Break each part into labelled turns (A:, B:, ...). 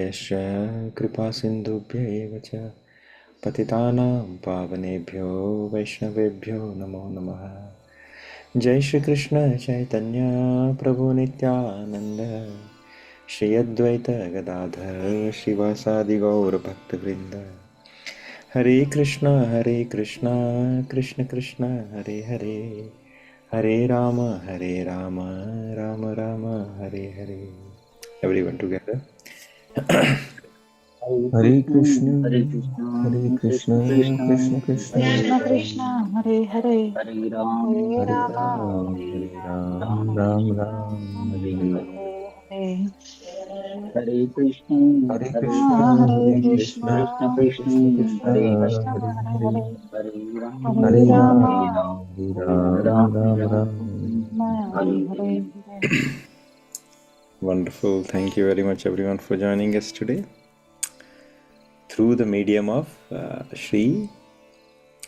A: यस्य कृपा सिन्धुभ्य एव च पतितानां पावनेभ्यो वैष्णवेभ्यो नमो नमः। जय श्री कृष्ण चैतन्य प्रभु नित्यानंद, श्री अद्वैत गदाधर श्रीवासादि गौर भक्तवृंद। Hare Krishna Krishna Krishna Hare Hare, Hare Rama Rama Rama Hare Hare. Everyone together.
B: Hare Krishna
C: Hare Krishna
B: Hare Krishna
C: Krishna Krishna
B: Krishna Krishna
C: Hare
D: Krishna
C: Hare
D: Krishna Hare Hare,
C: Hare Rama
D: Hare
B: Hare
D: Rama
B: Rama
C: Hare
B: Hare
C: Rama
B: Rama Rama Rama
C: Hare
B: Hare
C: Hare
B: Hare.
D: Hare
C: Hare Krishna
B: Hare
C: Hare
B: Krishna
D: Hare
B: Hare
D: Krishna
B: Krishna
C: Krishna Krishna
B: Krishna Krishna
C: Hare Hare
D: Krishna
B: Hare
D: Hare
B: Hare.
D: Hare,
C: Hare
D: Hare
B: Hare
D: Rama
B: Rama Hare Rama
C: Rama
B: Rama
C: Rama
B: Rama.
D: Hare
C: Hare
D: Hare
C: Hare
D: Hare.
A: Wonderful. Thank you very much, everyone, for joining us today through the medium of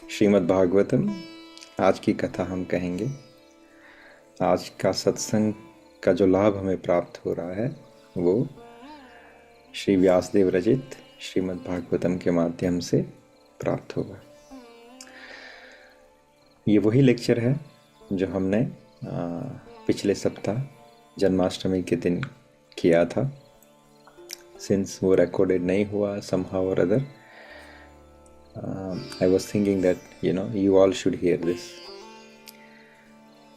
A: Shrimad Bhagavatam. आज की कथा हम कहेंगे। आज का सत्संग का जो लाभ हमें प्राप्त हो रहा है वो श्री व्यासदेव रचित श्रीमद् भागवतम के माध्यम से प्राप्त होगा। ये वही लेक्चर है जो हमने पिछले सप्ताह जन्माष्टमी के दिन किया था। सिंस वो रिकॉर्डेड नहीं हुआ somehow or other, I was thinking that you all should hear this.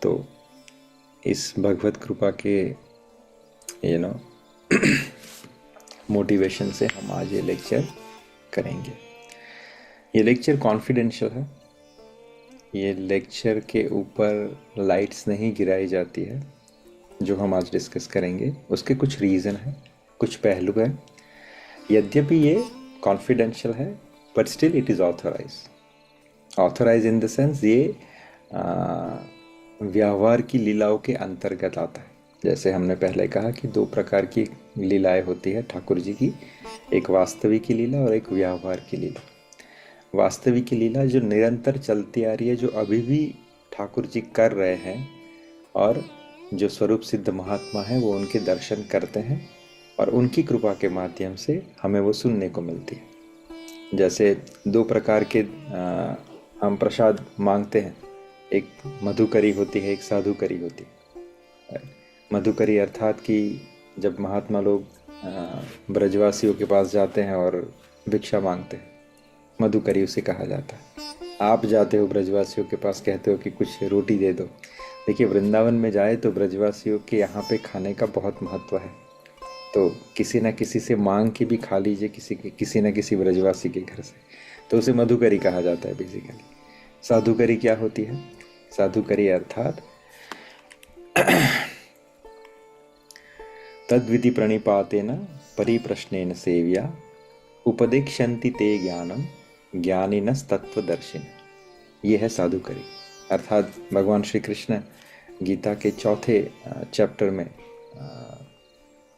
A: तो इस भगवत कृपा के मोटिवेशन से हम आज ये लेक्चर करेंगे। ये लेक्चर कॉन्फिडेंशियल है। ये लेक्चर के ऊपर लाइट्स नहीं गिराई जाती है। जो हम आज डिस्कस करेंगे उसके कुछ रीज़न है, कुछ पहलू है। यद्यपि ये कॉन्फिडेंशियल है but still it is authorize in the sense ये व्यवहार की लीलाओं के अंतर्गत आता है। जैसे हमने पहले कहा कि दो प्रकार की लीलाएं होती है ठाकुर जी की, एक वास्तविक की लीला और एक व्यवहार की लीला। वास्तविक की लीला जो निरंतर चलती आ रही है, जो अभी भी ठाकुर जी कर रहे हैं, और जो स्वरूप सिद्ध महात्मा है वो उनके दर्शन करते हैं और उनकी कृपा के माध्यम से हमें वो सुनने को मिलती है। जैसे दो प्रकार के हम प्रसाद मांगते हैं, एक मधुकरी होती है, एक साधुकरी होती है। मधुकरी अर्थात कि जब महात्मा लोग ब्रजवासियों के पास जाते हैं और भिक्षा मांगते हैं, मधुकरी उसे कहा जाता है। आप जाते हो ब्रजवासियों के पास, कहते हो कि कुछ रोटी दे दो। देखिए, वृंदावन में जाए तो ब्रजवासियों के यहाँ पे खाने का बहुत महत्व है। तो किसी न किसी से मांग के भी खा लीजिए, किसी न किसी ब्रजवासी के घर से, तो उसे मधुकरी कहा जाता है बेसिकली। साधुकरी क्या होती है? साधुकरी अर्थात तद्विधि प्रणिपातेन परिप्रश्नेन सेव्या उपदेक्षन्ति ते ज्ञानम ज्ञानिनस्तत्वदर्शिन। ये है साधुकरी। अर्थात भगवान श्री कृष्ण गीता के चौथे चैप्टर में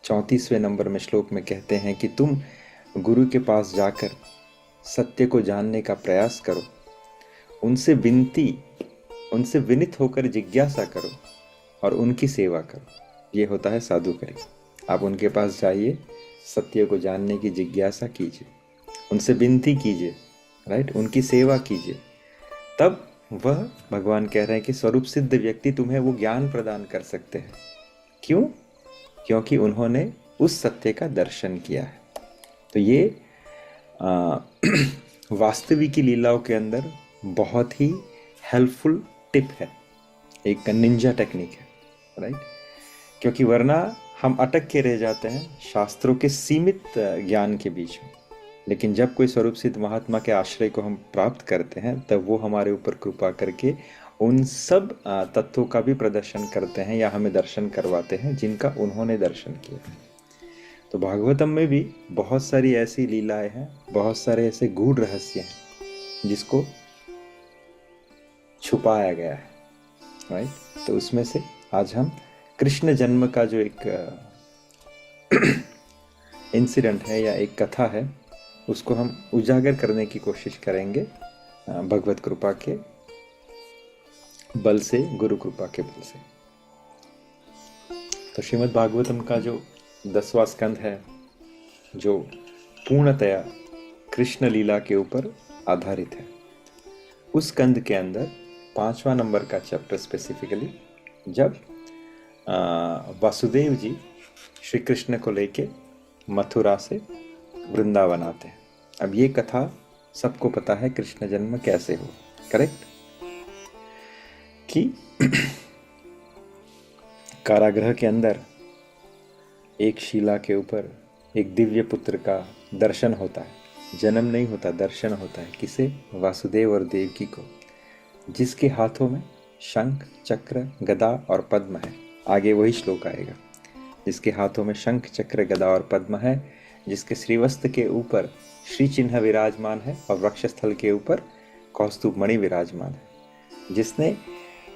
A: 34वें नंबर में श्लोक में कहते हैं कि तुम गुरु के पास जाकर सत्य को जानने का प्रयास करो, उनसे विनित होकर जिज्ञासा करो और उनकी सेवा करो। ये होता है साधुकरी। आप उनके पास जाइए, सत्य को जानने की जिज्ञासा कीजिए, उनसे विनती कीजिए, राइट, उनकी सेवा कीजिए। तब वह भगवान कह रहे हैं कि स्वरूप सिद्ध व्यक्ति तुम्हें वो ज्ञान प्रदान कर सकते हैं। क्यों? क्योंकि उन्होंने उस सत्य का दर्शन किया है। तो ये वास्तविक की लीलाओं के अंदर बहुत ही हेल्पफुल टिप है, एक निंजा टेक्निक है, राइट। क्योंकि वरना हम अटक के रह जाते हैं शास्त्रों के सीमित ज्ञान के बीच में। लेकिन जब कोई स्वरूप सिद्ध महात्मा के आश्रय को हम प्राप्त करते हैं, तब वो हमारे ऊपर कृपा करके उन सब तत्वों का भी प्रदर्शन करते हैं या हमें दर्शन करवाते हैं जिनका उन्होंने दर्शन किया। तो भागवतम में भी बहुत सारी ऐसी लीलाएं हैं, बहुत सारे ऐसे गूढ़ रहस्य हैं जिसको छुपाया गया है, राइट। तो उसमें से आज हम कृष्ण जन्म का जो एक इंसिडेंट है या एक कथा है, उसको हम उजागर करने की कोशिश करेंगे भगवत कृपा के बल से, गुरु कृपा के बल से। तो श्रीमद् भागवतम का जो 10वां स्कंद है जो पूर्णतया कृष्ण लीला के ऊपर आधारित है। उस स्कंद के अंदर 5वां नंबर का चैप्टर स्पेसिफिकली, जब वासुदेव जी श्री कृष्ण को लेके मथुरा से वृंदावन आते हैं। अब ये कथा सबको पता है कृष्ण जन्म कैसे हो, करेक्ट? कि कारागृह के अंदर एक शिला के ऊपर एक दिव्य पुत्र का दर्शन होता है। जन्म नहीं होता, दर्शन होता है। किसे? वासुदेव और देवकी को, जिसके हाथों में शंख, चक्र, गदा और पद्म है। आगे वही श्लोक आएगा। जिसके हाथों में शंख, चक्र, गदा और पद्म है, जिसके श्रीवस्त्र के ऊपर श्री चिन्ह विराजमान है और वक्षस्थल के ऊपर कौस्तुभ मणि विराजमान है, जिसने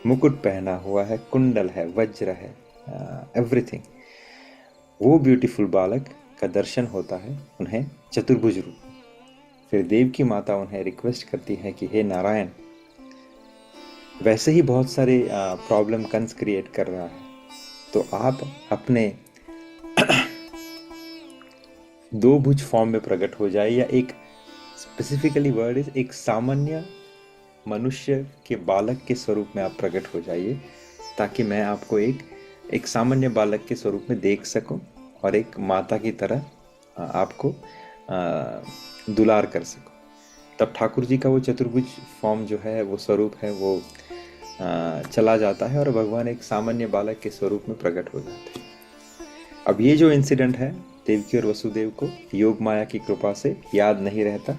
A: मुकुट पहना हुआ है, कुंडल है, वज्र है, एवरीथिंग। वो ब्यूटीफुल बालक का दर्शन होता है उन्हें चतुर्भुज रूप। फिर देव की माता उन्हें रिक्वेस्ट करती है कि हे नारायण, वैसे ही बहुत सारे प्रॉब्लम कंस क्रिएट कर रहा है, तो आप अपने दो भुज फॉर्म में प्रकट हो जाए, या एक स्पेसिफिकली वर्ड इज एक सामान्य मनुष्य के बालक के स्वरूप में आप प्रकट हो जाइए, ताकि मैं आपको एक सामान्य बालक के स्वरूप में देख सकूं और एक माता की तरह आपको दुलार कर सकूं। तब ठाकुर जी का वो चतुर्भुज फॉर्म जो है, वो स्वरूप है, वो चला जाता है और भगवान एक सामान्य बालक के स्वरूप में प्रकट हो जाते हैं। अब ये जो इंसिडेंट है, देवकी और वसुदेव को योग माया की कृपा से याद नहीं रहता,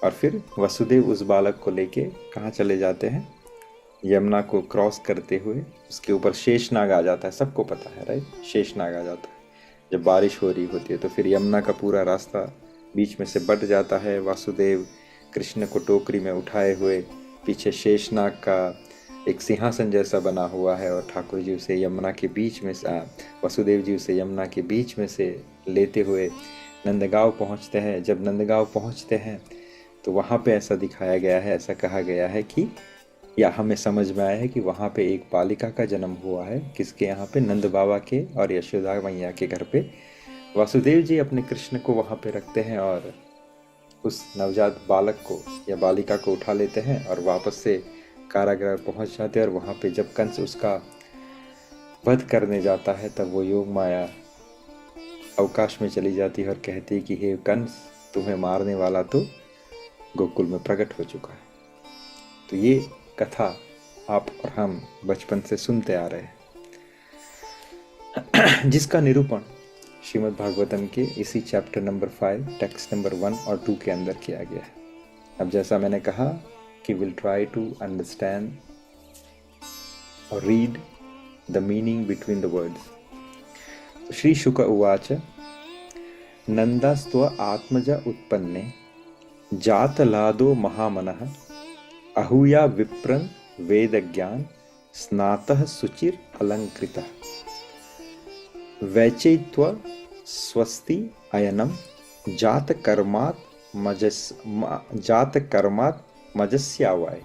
A: और फिर वसुदेव उस बालक को लेके कहाँ चले जाते हैं? यमुना को क्रॉस करते हुए उसके ऊपर शेषनाग आ जाता है। सबको पता है, राइट? शेषनाग आ जाता है जब बारिश हो रही होती है, तो फिर यमुना का पूरा रास्ता बीच में से बट जाता है। वासुदेव कृष्ण को टोकरी में उठाए हुए, पीछे शेषनाग का एक सिंहासन जैसा बना हुआ है, और ठाकुर जी उसे यमुना के बीच में से वसुदेव जी उसे यमुना के बीच में से लेते हुए नंदगांव पहुंचते हैं। जब नंदगांव पहुंचते हैं तो वहाँ पे ऐसा दिखाया गया है, ऐसा कहा गया है कि, या हमें समझ में आया है कि वहाँ पे एक बालिका का जन्म हुआ है। किसके यहाँ पे? नंद बाबा के और यशोदा मैया के घर पे वासुदेव जी अपने कृष्ण को वहाँ पे रखते हैं, और उस नवजात बालक को या बालिका को उठा लेते हैं और वापस से कारागृह पहुँच जाते हैं। और वहाँ पे जब कंस उसका वध करने जाता है, तब वो योग माया अवकाश में चली जाती है और कहती है कि हे कंस, तुम्हें मारने वाला तो गोकुल में प्रकट हो चुका है। तो ये कथा आप और हम बचपन से सुनते आ रहे हैं, जिसका निरूपण श्रीमद् भागवतम के इसी चैप्टर नंबर 5 टेक्स्ट नंबर 1 और 2 के अंदर किया गया है। अब जैसा मैंने कहा कि विल ट्राई टू अंडरस्टैंड और read the meaning between the words. Shri Shuka उवाच नंदास्त्व आत्मजा उत्पन्ने जातलादो महामनः अहूया विप्रं वेदज्ञान स्नातः सुचिर अलंकृतः वैचैत्व स्वस्ति अयनम जातकर्मात् मजस्यावाय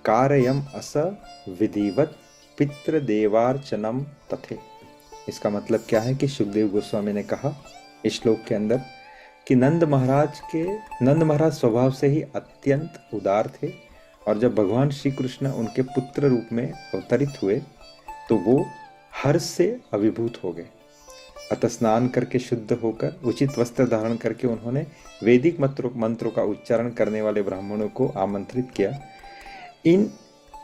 A: कारयम अस विधिवत पितृदेवार्चनम तथे। इसका मतलब क्या है कि सुखदेव गोस्वामी ने कहा इस श्लोक के अंदर कि नंद महाराज स्वभाव से ही अत्यंत उदार थे, और जब भगवान श्री कृष्ण उनके पुत्र रूप में अवतरित हुए तो वो हर्ष से अभिभूत हो गए। अतः स्नान करके शुद्ध होकर उचित वस्त्र धारण करके उन्होंने वैदिक मंत्रों का उच्चारण करने वाले ब्राह्मणों को आमंत्रित किया। इन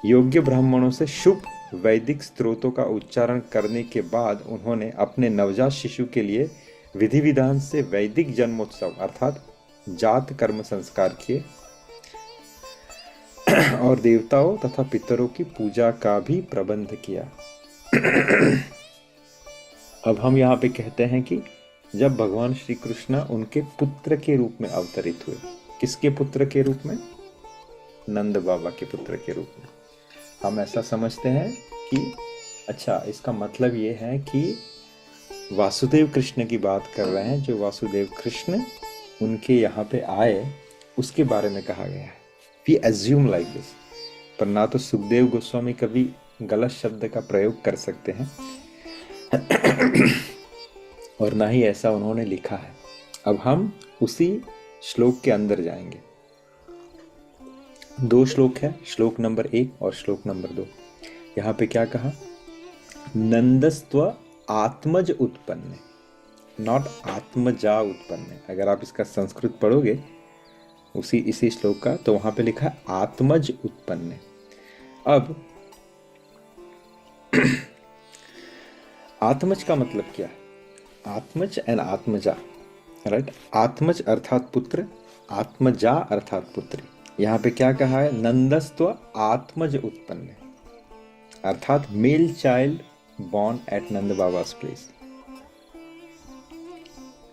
A: योग्य ब्राह्मणों से शुभ वैदिक स्तोत्रों का उच्चारण करने के बाद उन्होंने अपने नवजात शिशु के लिए विधि विधान से वैदिक जन्मोत्सव अर्थात जात कर्म संस्कार किए, और देवताओं तथा पितरों की पूजा का भी प्रबंध किया। अब हम यहाँ पे कहते हैं कि जब भगवान श्री कृष्ण उनके पुत्र के रूप में अवतरित हुए, किसके पुत्र के रूप में? नंद बाबा के पुत्र के रूप में। हम ऐसा समझते हैं कि अच्छा, इसका मतलब ये है कि वासुदेव कृष्ण की बात कर रहे हैं। जो वासुदेव कृष्ण उनके यहाँ पे आए उसके बारे में कहा गया है। वी एज्यूम लाइक दिस, पर ना तो सुखदेव गोस्वामी कभी गलत शब्द का प्रयोग कर सकते हैं और ना ही ऐसा उन्होंने लिखा है। अब हम उसी श्लोक के अंदर जाएंगे। 2 श्लोक है, श्लोक नंबर 1 और श्लोक नंबर 2। यहाँ पे क्या कहा? नंदस्त्व आत्मज उत्पन्न, नॉट आत्मजा उत्पन्न। अगर आप इसका संस्कृत पढ़ोगे इसी श्लोक का, तो वहां पे लिखा है आत्मज उत्पन्न। अब आत्मज का मतलब क्या है? आत्मज एंड आत्मजा, राइट? आत्मज अर्थात पुत्र, आत्मजा अर्थात पुत्री। यहाँ पे क्या कहा है? नंदस्त्व आत्मज उत्पन्न, अर्थात male child born at Nanda Baba's place.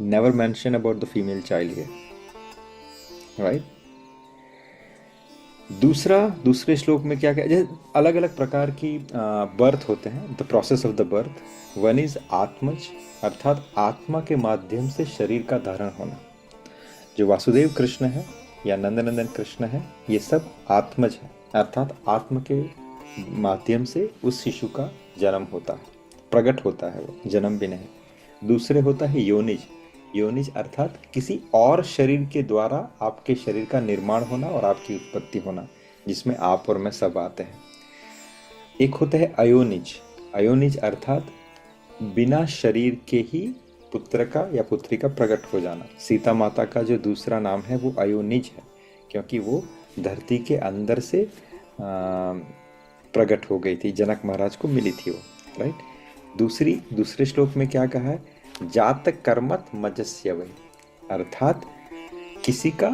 A: Never mention about the female child here, right? दूसरे श्लोक में क्या क्या, जैसे अलग अलग प्रकार की बर्थ होते हैं, the process of the birth. One is आत्मज, अर्थात आत्मा के माध्यम से शरीर का धारण होना। जो वासुदेव कृष्ण है या नंदनंदन कृष्ण है, ये सब आत्मज है, अर्थात आत्मा के माध्यम से उस शिशु का जन्म होता है, प्रकट होता है, वो जन्म भी नहीं। दूसरे होता है योनिज। योनिज अर्थात किसी और शरीर के द्वारा आपके शरीर का निर्माण होना और आपकी उत्पत्ति होना, जिसमें आप और मैं सब आते हैं। एक होता है अयोनिज। अयोनिज अर्थात बिना शरीर के ही पुत्र का या पुत्री का प्रकट हो जाना। सीता माता का जो दूसरा नाम है वो अयोनिज है, क्योंकि वो धरती के अंदर से प्रकट हो गई थी, जनक महाराज को मिली थी वो, राइट? दूसरे श्लोक में क्या कहा है? जात कर्मत मजस्य वै, अर्थात किसी का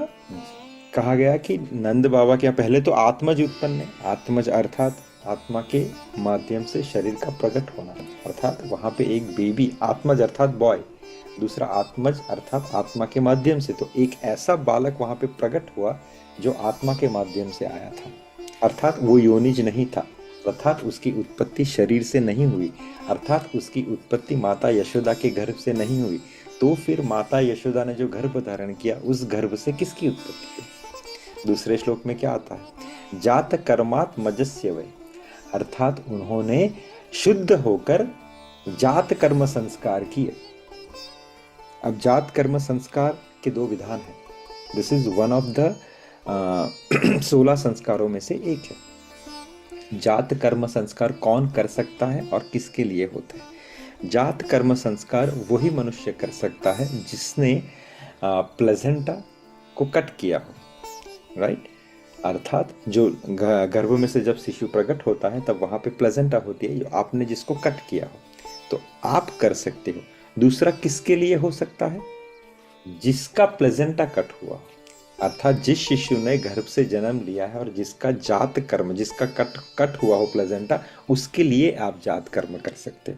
A: कहा गया कि नंद बाबा क्या पहले तो आत्मज उत्पन्न है। आत्मज अर्थात आत्मा के माध्यम से शरीर का प्रकट होना, अर्थात वहां पे एक बेबी, आत्मज अर्थात बॉय, दूसरा आत्मज अर्थात आत्मा के माध्यम से, तो एक ऐसा बालक वहां पे प्रकट हुआ जो आत्मा के माध्यम से आया था, अर्थात वो योनिज नहीं था, अर्थात उसकी उत्पत्ति शरीर से नहीं हुई, अर्थात उसकी उत्पत्ति माता यशोदा के गर्भ से नहीं हुई। तो फिर माता यशोदा ने जो गर्भ धारण किया, उस गर्भ से किसकी उत्पत्ति हुई? दूसरे श्लोक में क्या आता है? जात कर्मात मजस्य वै, अर्थात उन्होंने शुद्ध होकर जात कर्म संस्कार किए। अब जात कर्म संस्कार के 2 विधान हैं। This is one of the 16 संस्कारों में से एक है। जात कर्म संस्कार कौन कर सकता है और किसके लिए होता है? जात कर्म संस्कार वही मनुष्य कर सकता है जिसने प्लेजेंटा को कट किया हो, राइट? अर्थात जो गर्भ में से जब शिशु प्रकट होता है तब वहां पे प्लेजेंटा होती है, जो आपने जिसको कट किया हो, तो आप कर सकते हो। दूसरा किसके लिए हो सकता है? जिसका प्लेजेंटा कट हुआ, अर्थात जिस शिशु ने गर्भ से जन्म लिया है और जिसका जात कर्म, जिसका कट हुआ हो प्लेजेंटा, उसके लिए आप जात कर्म कर सकते हो।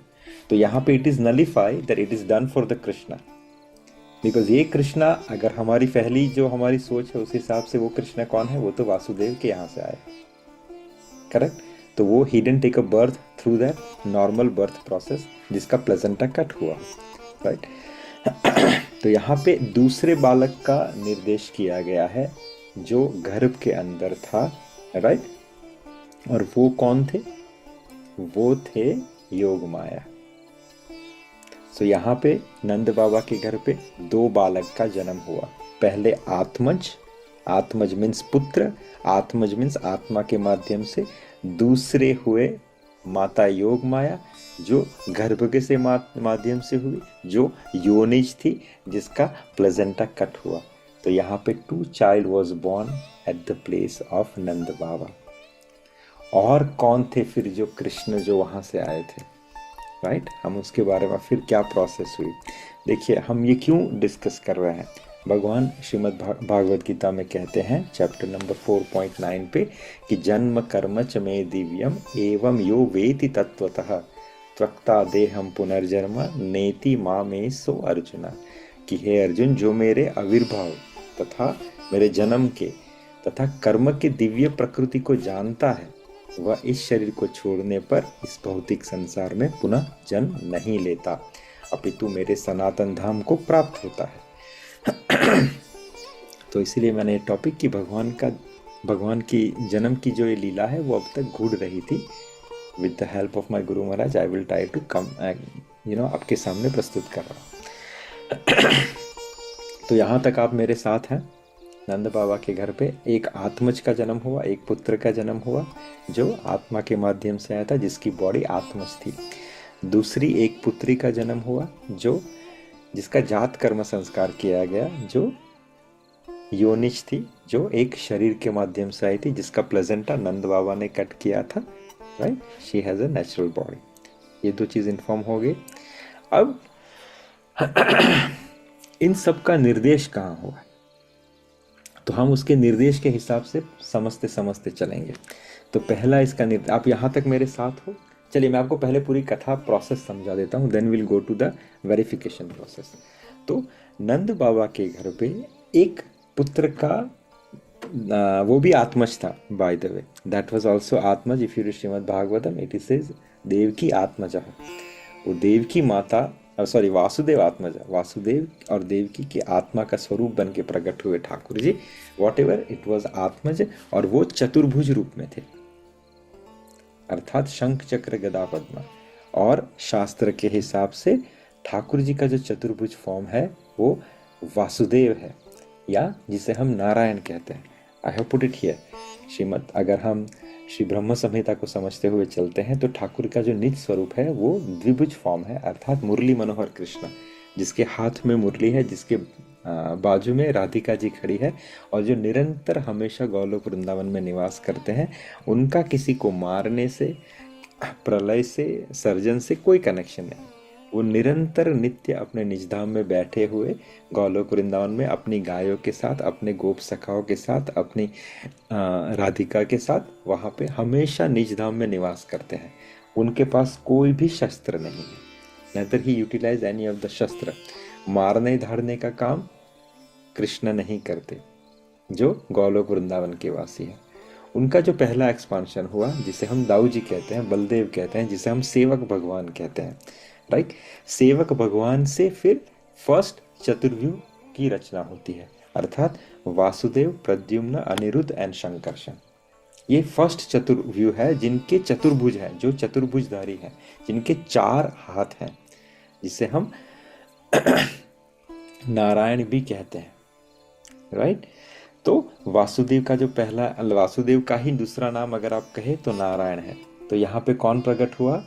A: तो यहाँ पे it is nullify that it is done for the Krishna, because ये कृष्णा, अगर हमारी पहली जो हमारी सोच है उस हिसाब से वो कृष्णा कौन है? वो तो वासुदेव के यहाँ से आए, करेक्ट? तो वो he didn't take a birth through that normal birth process जिसका प्लेजेंटा कट हुआ, राइट? तो यहाँ पे दूसरे बालक का निर्देश किया गया है जो गर्भ के अंदर था, राइट? और वो कौन थे? वो थे योग माया। सो यहाँ पे नंद बाबा के घर पे 2 बालक का जन्म हुआ। पहले आत्मज, आत्मज मीन्स पुत्र, आत्मज मीन्स आत्मा के माध्यम से। दूसरे हुए माता योग माया, जो गर्भ के से माध्यम से हुई, जो योनिज थी, जिसका प्लेजेंटा कट हुआ। तो यहाँ पे 2 child was born at the place of Nand Baba. और कौन थे फिर जो कृष्ण जो वहां से आए थे, राइट? हम उसके बारे में फिर क्या प्रोसेस हुई, देखिए हम ये क्यों डिस्कस कर रहे हैं। भगवान श्रीमद् भागवत गीता में कहते हैं चैप्टर नंबर 4.9 पे कि जन्म कर्म च मे दिव्यम एवं यो वेति तत्वतः त्वक्ता देहम पुनर्जन्म नेति मामे सो अर्जुन, कि हे अर्जुन, जो मेरे आविर्भाव तथा मेरे जन्म के तथा कर्म के दिव्य प्रकृति को जानता है, वह इस शरीर को छोड़ने पर इस भौतिक संसार में पुनः जन्म नहीं लेता, अपितु मेरे सनातन धाम को प्राप्त होता है। तो इसीलिए मैंने टॉपिक की भगवान की जन्म की जो ये लीला है वो अब तक घूर रही थी। With the help of my guru Maharaj I will try to come आपके सामने प्रस्तुत कर रहा हूँ। तो यहाँ तक आप मेरे साथ हैं। नंद बाबा के घर पे एक आत्मज का जन्म हुआ, एक पुत्र का जन्म हुआ जो आत्मा के माध्यम से आया था, जिसकी बॉडी आत्मज थी। दूसरी एक पुत्री का जन्म हुआ जो जिसका जात कर्म संस्कार किया गया, जो योनिज थी, जो एक शरीर के माध्यम से आई थी, जिसका प्लेजेंटा नंद बाबा ने कट किया था। Right, she has a natural body. ये दो चीज इन्फॉर्म हो गई। अब इन सब का निर्देश कहाँ हुआ, तो हम उसके निर्देश के हिसाब से समझते समझते चलेंगे। तो पहला इसका निर्देश, आप यहाँ तक मेरे साथ हो? चलिए मैं आपको पहले पूरी कथा प्रोसेस समझा देता हूँ, then will go to the verification process. तो नंद बाबा के घर पे एक पुत्र का, वो भी आत्मज था by the way, that was also आत्मज। If you read Shrimad Bhagavatam it says Devaki आत्मजा। वो देवकी माता, सॉरी वासुदेव आत्मजा, वासुदेव और देवकी की आत्मा का स्वरूप बन के प्रकट हुए Thakur ji. What ever it was आत्मज, और वो चतुर्भुज रूप में थे, अर्थात शंख चक्र गदा पद्मा। और शास्त्र के हिसाब से ठाकुर जी का जो चतुर्भुज फॉर्म है वो वासुदेव है, या जिसे हम नारायण कहते हैं। I have put it here. Shrimad, अगर हम श्री ब्रह्म संहिता को समझते हुए चलते हैं तो ठाकुर का जो निज स्वरूप है वो द्विभुज फॉर्म है, अर्थात मुरली मनोहर कृष्ण, जिसके हाथ में मुरली है, जिसके बाजू में राधिका जी खड़ी है, और जो निरंतर हमेशा गोलोक वृंदावन में निवास करते हैं। उनका किसी को मारने से, प्रलय से, सर्जन से कोई कनेक्शन नहीं। वो निरंतर नित्य अपने निजधाम में बैठे हुए गोलोक वृंदावन में अपनी गायों के साथ, अपने गोप सखाओं के साथ, अपनी राधिका के साथ वहाँ पे हमेशा निजधाम में निवास करते हैं। उनके पास कोई भी शस्त्र नहीं है, neither he utilize any of the शस्त्र। मारने धारने का काम कृष्ण नहीं करते, जो गोलोक वृंदावन के वासी है। उनका जो पहला एक्सपांशन हुआ, जिसे हम दाऊ जी कहते हैं, बलदेव कहते हैं, जिसे हम सेवक भगवान कहते हैं, राइट। सेवक भगवान से फिर फर्स्ट चतुर्व्यूह की रचना होती है, अर्थात वासुदेव, प्रद्युम्न, अनिरुद्ध एंड शंकरशन। ये फर्स्ट चतुर्व्यूह है, जिनके चतुर्भुज हैं, जो चतुर्भुजधारी हैं, जिनके 4 हाथ हैं, जिसे हम नारायण भी कहते हैं, राइट। तो वासुदेव का जो पहला, वासुदेव का ही दूसरा नाम अगर आप कहें तो नारायण है। तो यहाँ पे कौन प्रकट हुआ?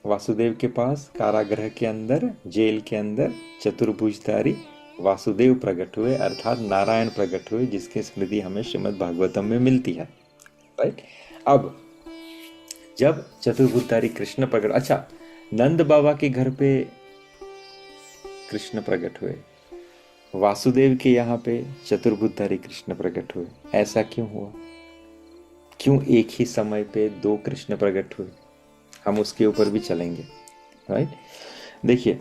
A: वासुदेव के पास कारागृह के अंदर, जेल के अंदर चतुर्भुजधारी वासुदेव प्रकट हुए, अर्थात नारायण प्रकट हुए, जिसकी स्मृति हमें श्रीमद् भागवतम में मिलती है, राइट। अब जब चतुर्भुजधारी कृष्ण प्रकट, अच्छा, नंद बाबा के घर पे कृष्ण प्रकट हुए, वासुदेव के यहाँ पे चतुर्भुजधारी कृष्ण प्रकट हुए, ऐसा क्यों हुआ? क्यों एक ही समय पे 2 कृष्ण प्रकट हुए? हम उसके ऊपर भी चलेंगे, राइट। देखिए,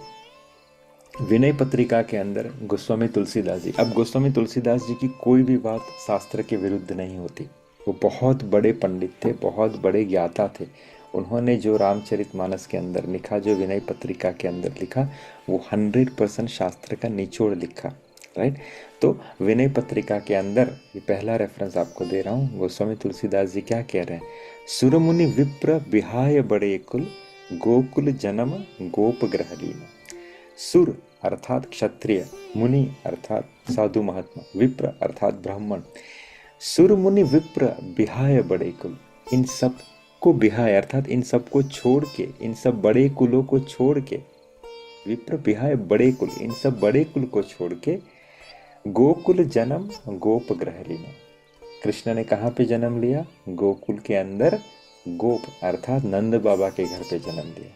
A: विनय पत्रिका के अंदर गोस्वामी तुलसीदास जी, अब गोस्वामी तुलसीदास जी की कोई भी बात शास्त्र के विरुद्ध नहीं होती। वो बहुत बड़े पंडित थे, बहुत बड़े ज्ञाता थे। उन्होंने जो रामचरितमानस के अंदर लिखा, जो विनय पत्रिका के अंदर लिखा, वो 100% शास्त्र का निचोड़ लिखा, राइट। तो विनय पत्रिका के अंदर, ये पहला रेफरेंस आपको दे रहा हूँ, गोस्वामी तुलसीदास जी क्या कह रहे हैं? सुरमुनि विप्र विहाय बड़े कुल, गोकुल जन्म गोप ग्रह लीन। सुर अर्थात क्षत्रिय, मुनि अर्थात साधु महात्मा, विप्र अर्थात ब्राह्मण। सुर मुनि विप्र विहाय बड़े कुल, इन सब को विहाय अर्थात इन सब को छोड़ के, इन सब बड़े कुलों को छोड़ के, विप्र विहाय बड़े कुल, इन सब बड़े कुल को छोड़ के गोकुल जन्म गोप ग्रह लीना। कृष्ण ने कहाँ पे जन्म लिया? गोकुल के अंदर, गोप अर्थात नंद बाबा के घर पे जन्म लिया।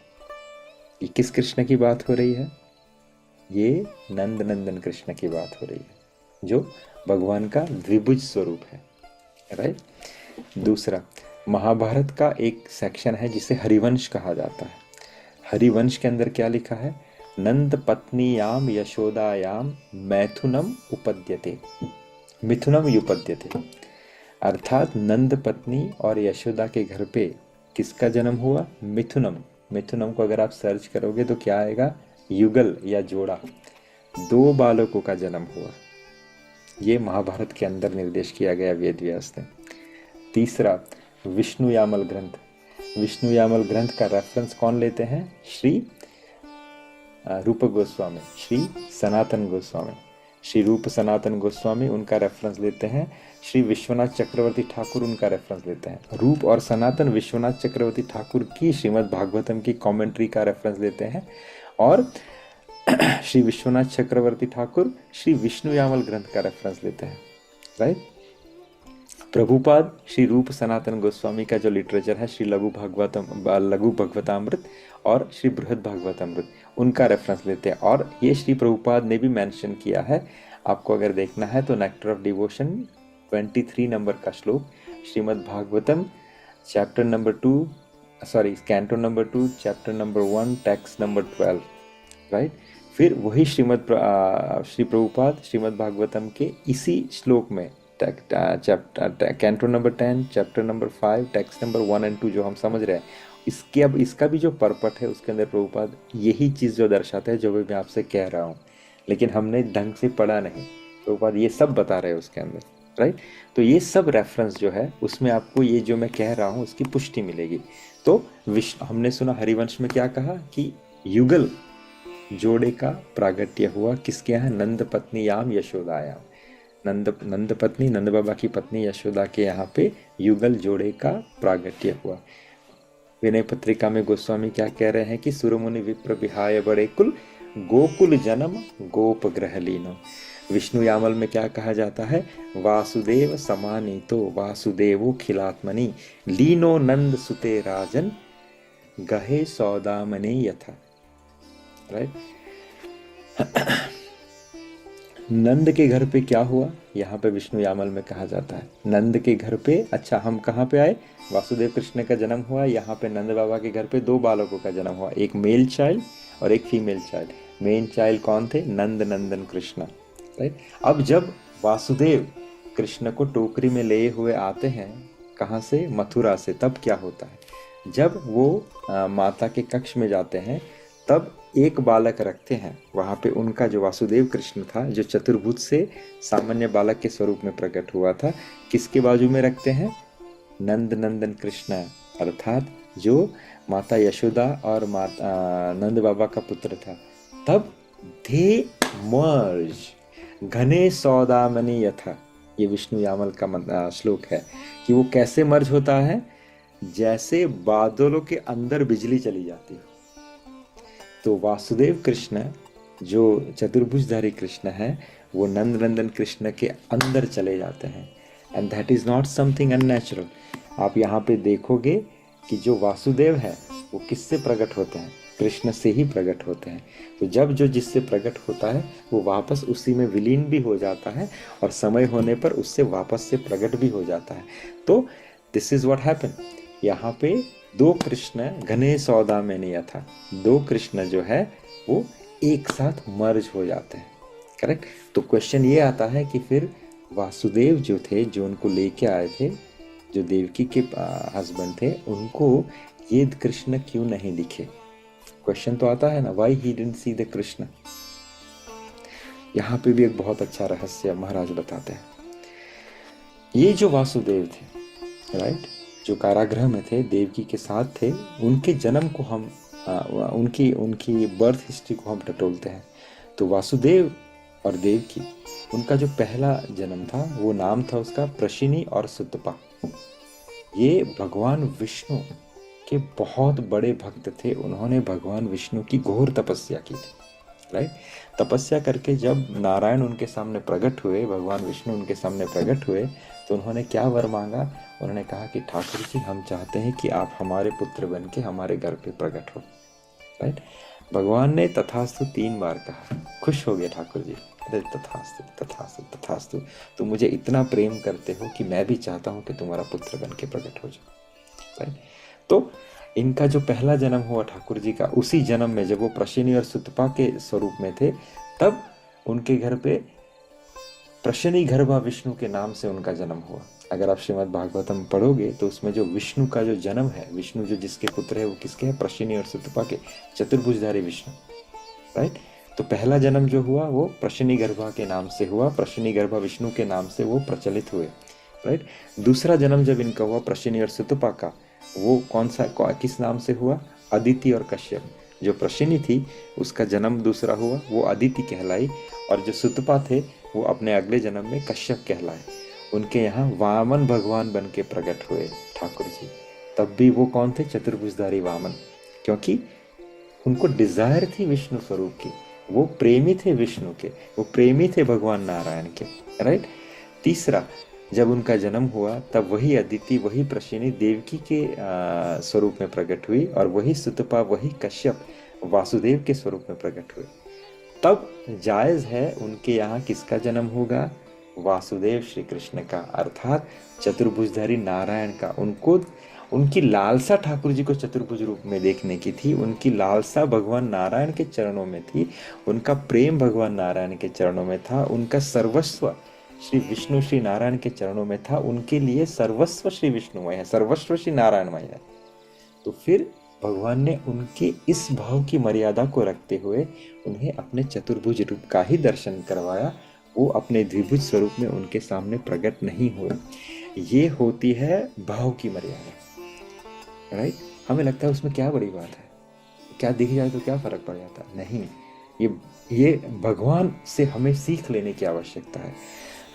A: ये किस कृष्ण की बात हो रही है? ये नंद नंदन कृष्ण की बात हो रही है, जो भगवान का द्विभुज स्वरूप है, राइट। दूसरा, महाभारत का एक सेक्शन है जिसे हरिवंश कहा जाता है। हरिवंश के अंदर क्या लिखा है? नंद पत्नीयाम यशोदायाम मैथुनम उपद्यते, मिथुनम युपद्यते, अर्थात नंद पत्नी और यशोदा के घर पे किसका जन्म हुआ? मिथुनम। मिथुनम को अगर आप सर्च करोगे तो क्या आएगा? युगल या जोड़ा, 2 बालकों का जन्म हुआ। ये महाभारत के अंदर निर्देश किया गया वेद व्यास ने। तीसरा, विष्णु यामल ग्रंथ। विष्णु यामल ग्रंथ का रेफरेंस कौन लेते हैं? श्री रूप गोस्वामी, श्री सनातन गोस्वामी, श्री रूप सनातन गोस्वामी उनका रेफरेंस लेते हैं, श्री विश्वनाथ चक्रवर्ती ठाकुर उनका रेफरेंस लेते हैं। रूप और सनातन विश्वनाथ चक्रवर्ती ठाकुर की श्रीमद् भागवतम की कमेंट्री का रेफरेंस लेते हैं, और श्री विश्वनाथ चक्रवर्ती ठाकुर श्री विष्णु यामल ग्रंथ का रेफरेंस लेते हैं, राइट। प्रभुपाद श्री रूप सनातन गोस्वामी का जो लिटरेचर है, श्री लघु भगवतामृत और श्री बृहद भागवतामृत, उनका रेफरेंस लेते हैं। और ये श्री प्रभुपाद ने भी मेंशन किया है, आपको अगर देखना है तो नेक्टर ऑफ डिवोशन 23 नंबर का श्लोक, Shrimad Bhagavatam chapter number 2, canto number 2, chapter number 1, text number 12, right. फिर वही श्री प्रभुपाद श्रीमद् भागवतम के इसी श्लोक में canto number 10, chapter number 5, text number 1 और 2 जो हम समझ रहे हैं, इसके अब इसका भी जो परपट है उसके अंदर प्रभुपाद यही चीज़ जो दर्शाते हैं जो भी मैं आपसे कह रहा हूँ, लेकिन हमने ढंग से पढ़ा नहीं। प्रभुपाद ये सब बता रहे हैं उसके अंदर, राइट। तो ये सब रेफरेंस जो है उसमें आपको ये जो मैं कह रहा हूँ उसकी पुष्टि मिलेगी। तो हमने सुना हरिवंश में क्या कहा कि युगल जोड़े का प्रागट्य हुआ किसके यहाँ, नंद पत्नी याम यशोदायाम, नंद पत्नी नंद बाबा की पत्नी यशोदा के यहाँ पे युगल जोड़े का प्रागट्य हुआ। विनय पत्रिका में गोस्वामी क्या कह रहे हैं कि सुरमुनि विप्र विहाय बड़े कुल, गोकुल जन्म गोप ग्रह लीनो। विष्णु यामल में क्या कहा जाता है, वासुदेव समानीतो वासुदेवो खिलात्मनि, लीनो नंद सुते राजन गहे सौदामने यथा, राइट। नंद के घर पे क्या हुआ, यहाँ पे विष्णु यामल में कहा जाता है नंद के घर पे, अच्छा हम कहाँ पे आए, वासुदेव कृष्ण का जन्म हुआ, यहाँ पे नंद बाबा के घर पे 2 बालकों का जन्म हुआ, एक मेल चाइल्ड और एक फीमेल चाइल्ड। मेन चाइल्ड कौन थे, नंद नंदन कृष्ण, राइट। अब जब वासुदेव कृष्ण को टोकरी में ले हुए आते हैं, कहाँ से, मथुरा से, तब क्या होता है, जब वो माता के कक्ष में जाते हैं तब एक बालक रखते हैं वहाँ पे, उनका जो वासुदेव कृष्ण था जो चतुर्भुज से सामान्य बालक के स्वरूप में प्रकट हुआ था, किसके बाजू में रखते हैं, नंद नंदन कृष्ण, अर्थात जो माता यशोदा और नंद बाबा का पुत्र था। तब दे मर्ज घने सौदामनी यथा, ये विष्णु यामल का श्लोक है कि वो कैसे मर्ज होता है, जैसे बादलों के अंदर बिजली चली जाती हो। तो वासुदेव कृष्ण जो चतुर्भुजधारी कृष्ण है वो नंद नंदन कृष्ण के अंदर चले जाते हैं, and that is not something unnatural. आप यहाँ पे देखोगे कि जो वासुदेव है वो किससे प्रकट होते हैं, कृष्ण से ही प्रकट होते हैं। तो जब जो जिससे प्रकट होता है वो वापस उसी में विलीन भी हो जाता है और समय होने पर उससे वापस से प्रकट भी हो जाता है। तो दिस इज व्हाट हैपन, यहाँ पे 2 कृष्ण घने सौदा में नहीं था, 2 कृष्ण जो है वो एक साथ मर्ज हो जाते हैं, करेक्ट। तो क्वेश्चन ये आता है कि फिर वासुदेव जो थे, जो उनको लेके आए थे, जो देवकी के हस्बैंड थे, उनको ये कृष्ण क्यों नहीं दिखे। क्वेश्चन तो आता है ना, why he didn't see the Krishna. यहाँ पे भी एक बहुत अच्छा रहस्य महाराज बताते हैं। ये जो वासुदेव थे, राइट, जो कारागृह में थे, देवकी के साथ थे, उनके जन्म को हम उनकी बर्थ हिस्ट्री को हम टटोलते हैं। तो वासुदेव और देवकी, उनका जो पहला जन्म था वो नाम था उसका प्रशिनी और सुतपा। ये भगवान विष्णु के बहुत बड़े भक्त थे, उन्होंने भगवान विष्णु की घोर तपस्या की थी, राइट। तपस्या करके जब नारायण उनके सामने प्रकट हुए, भगवान विष्णु उनके सामने प्रकट हुए, तो उन्होंने क्या वर मांगा, उन्होंने कहा कि ठाकुर जी हम चाहते हैं कि आप हमारे पुत्र बन के हमारे घर पे प्रकट हो, राइट। भगवान ने तथास्तु 3 बार कहा, खुश हो गए ठाकुर जी, अरे तथास्तु तथास्तु तथास्तु, तुम मुझे इतना प्रेम करते हो कि मैं भी चाहता हूँ कि तुम्हारा पुत्र बन के प्रकट हो जाए, राइट। तो इनका जो पहला जन्म हुआ ठाकुर जी का, उसी जन्म में जब वो प्रशिनी और सुतपा के स्वरूप में थे, तब उनके घर पे प्रशनि गर्भा विष्णु के नाम से उनका जन्म हुआ। अगर आप श्रीमद् भागवतम पढ़ोगे तो उसमें जो विष्णु का जो जन्म है, विष्णु जो जिसके पुत्र है वो किसके हैं, प्रशनि और सुतपा के, चतुर्भुजधारी विष्णु, राइट। तो पहला जन्म जो हुआ वो प्रशनि गर्भा के नाम से हुआ, प्रशनि गर्भा विष्णु के नाम से वो प्रचलित हुए, राइट। दूसरा जन्म जब इनका हुआ प्रशनि और सुतपा का, वो कौन सा किस नाम से हुआ, अदिति और कश्यप। जो प्रशिनी थी उसका जन्म दूसरा हुआ, वो अदिति कहलाई, और जो सुतपा थे वो अपने अगले जन्म में कश्यप कहलाए। उनके यहाँ वामन भगवान बन के प्रकट हुए ठाकुर जी। तब भी वो कौन थे? चतुर्भुजधारी वामन, क्योंकि उनको डिजायर थी विष्णु स्वरूप की, वो प्रेमी थे विष्णु के, वो प्रेमी थे भगवान नारायण के, राइट। तीसरा, जब उनका जन्म हुआ तब वही अदिति, वही प्रशिनी देवकी के स्वरूप में प्रकट हुई, और वही सुतपा, वही कश्यप वासुदेव के स्वरूप में प्रकट हुए। तब जायज है उनके यहाँ किसका जन्म होगा? वासुदेव श्री कृष्ण का, अर्थात चतुर्भुजधारी नारायण का। उनको उनकी लालसा ठाकुर जी को चतुर्भुज रूप में देखने की थी, उनकी लालसा भगवान नारायण के चरणों में थी, उनका प्रेम भगवान नारायण के चरणों में था, उनका सर्वस्व श्री विष्णु श्री नारायण के चरणों में था। उनके लिए सर्वस्व श्री विष्णुमय है, सर्वस्व श्री नारायणमय है। तो फिर भगवान ने उनके इस भाव की मर्यादा को रखते हुए उन्हें अपने चतुर्भुज रूप का ही दर्शन करवाया। वो अपने द्विभुज स्वरूप में उनके सामने प्रकट नहीं हुए। ये होती है भाव की मर्यादा, राइट। हमें लगता है उसमें क्या बड़ी बात है, क्या दिख जाए तो क्या फर्क पड़ जाता है? नहीं, ये भगवान से हमें सीख लेने की आवश्यकता है।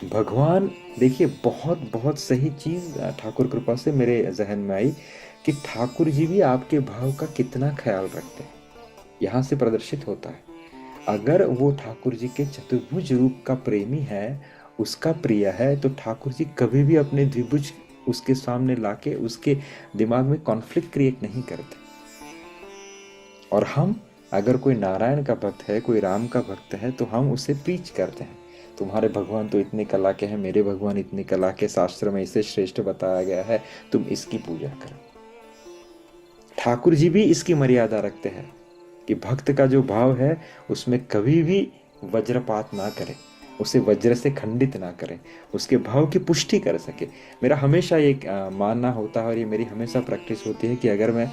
A: भगवान, देखिए, बहुत बहुत सही चीज ठाकुर कृपा से मेरे जहन में आई कि ठाकुर जी भी आपके भाव का कितना ख्याल रखते हैं, यहाँ से प्रदर्शित होता है। अगर वो ठाकुर जी के चतुर्भुज रूप का प्रेमी है, उसका प्रिय है, तो ठाकुर जी कभी भी अपने द्विभुज उसके सामने लाके उसके दिमाग में कॉन्फ्लिक्ट क्रिएट नहीं करते। और हम, अगर कोई नारायण का भक्त है, कोई राम का भक्त है, तो हम उसे प्रीच करते हैं, तुम्हारे भगवान तो इतने कला के हैं, मेरे भगवान इतने कला के, शास्त्र में इसे श्रेष्ठ बताया गया है, तुम इसकी पूजा करो। ठाकुर जी भी इसकी मर्यादा रखते हैं कि भक्त का जो भाव है उसमें कभी भी वज्रपात ना करें, उसे वज्र से खंडित ना करें, उसके भाव की पुष्टि कर सके। मेरा हमेशा ये मानना होता है, और ये मेरी हमेशा प्रैक्टिस होती है कि अगर मैं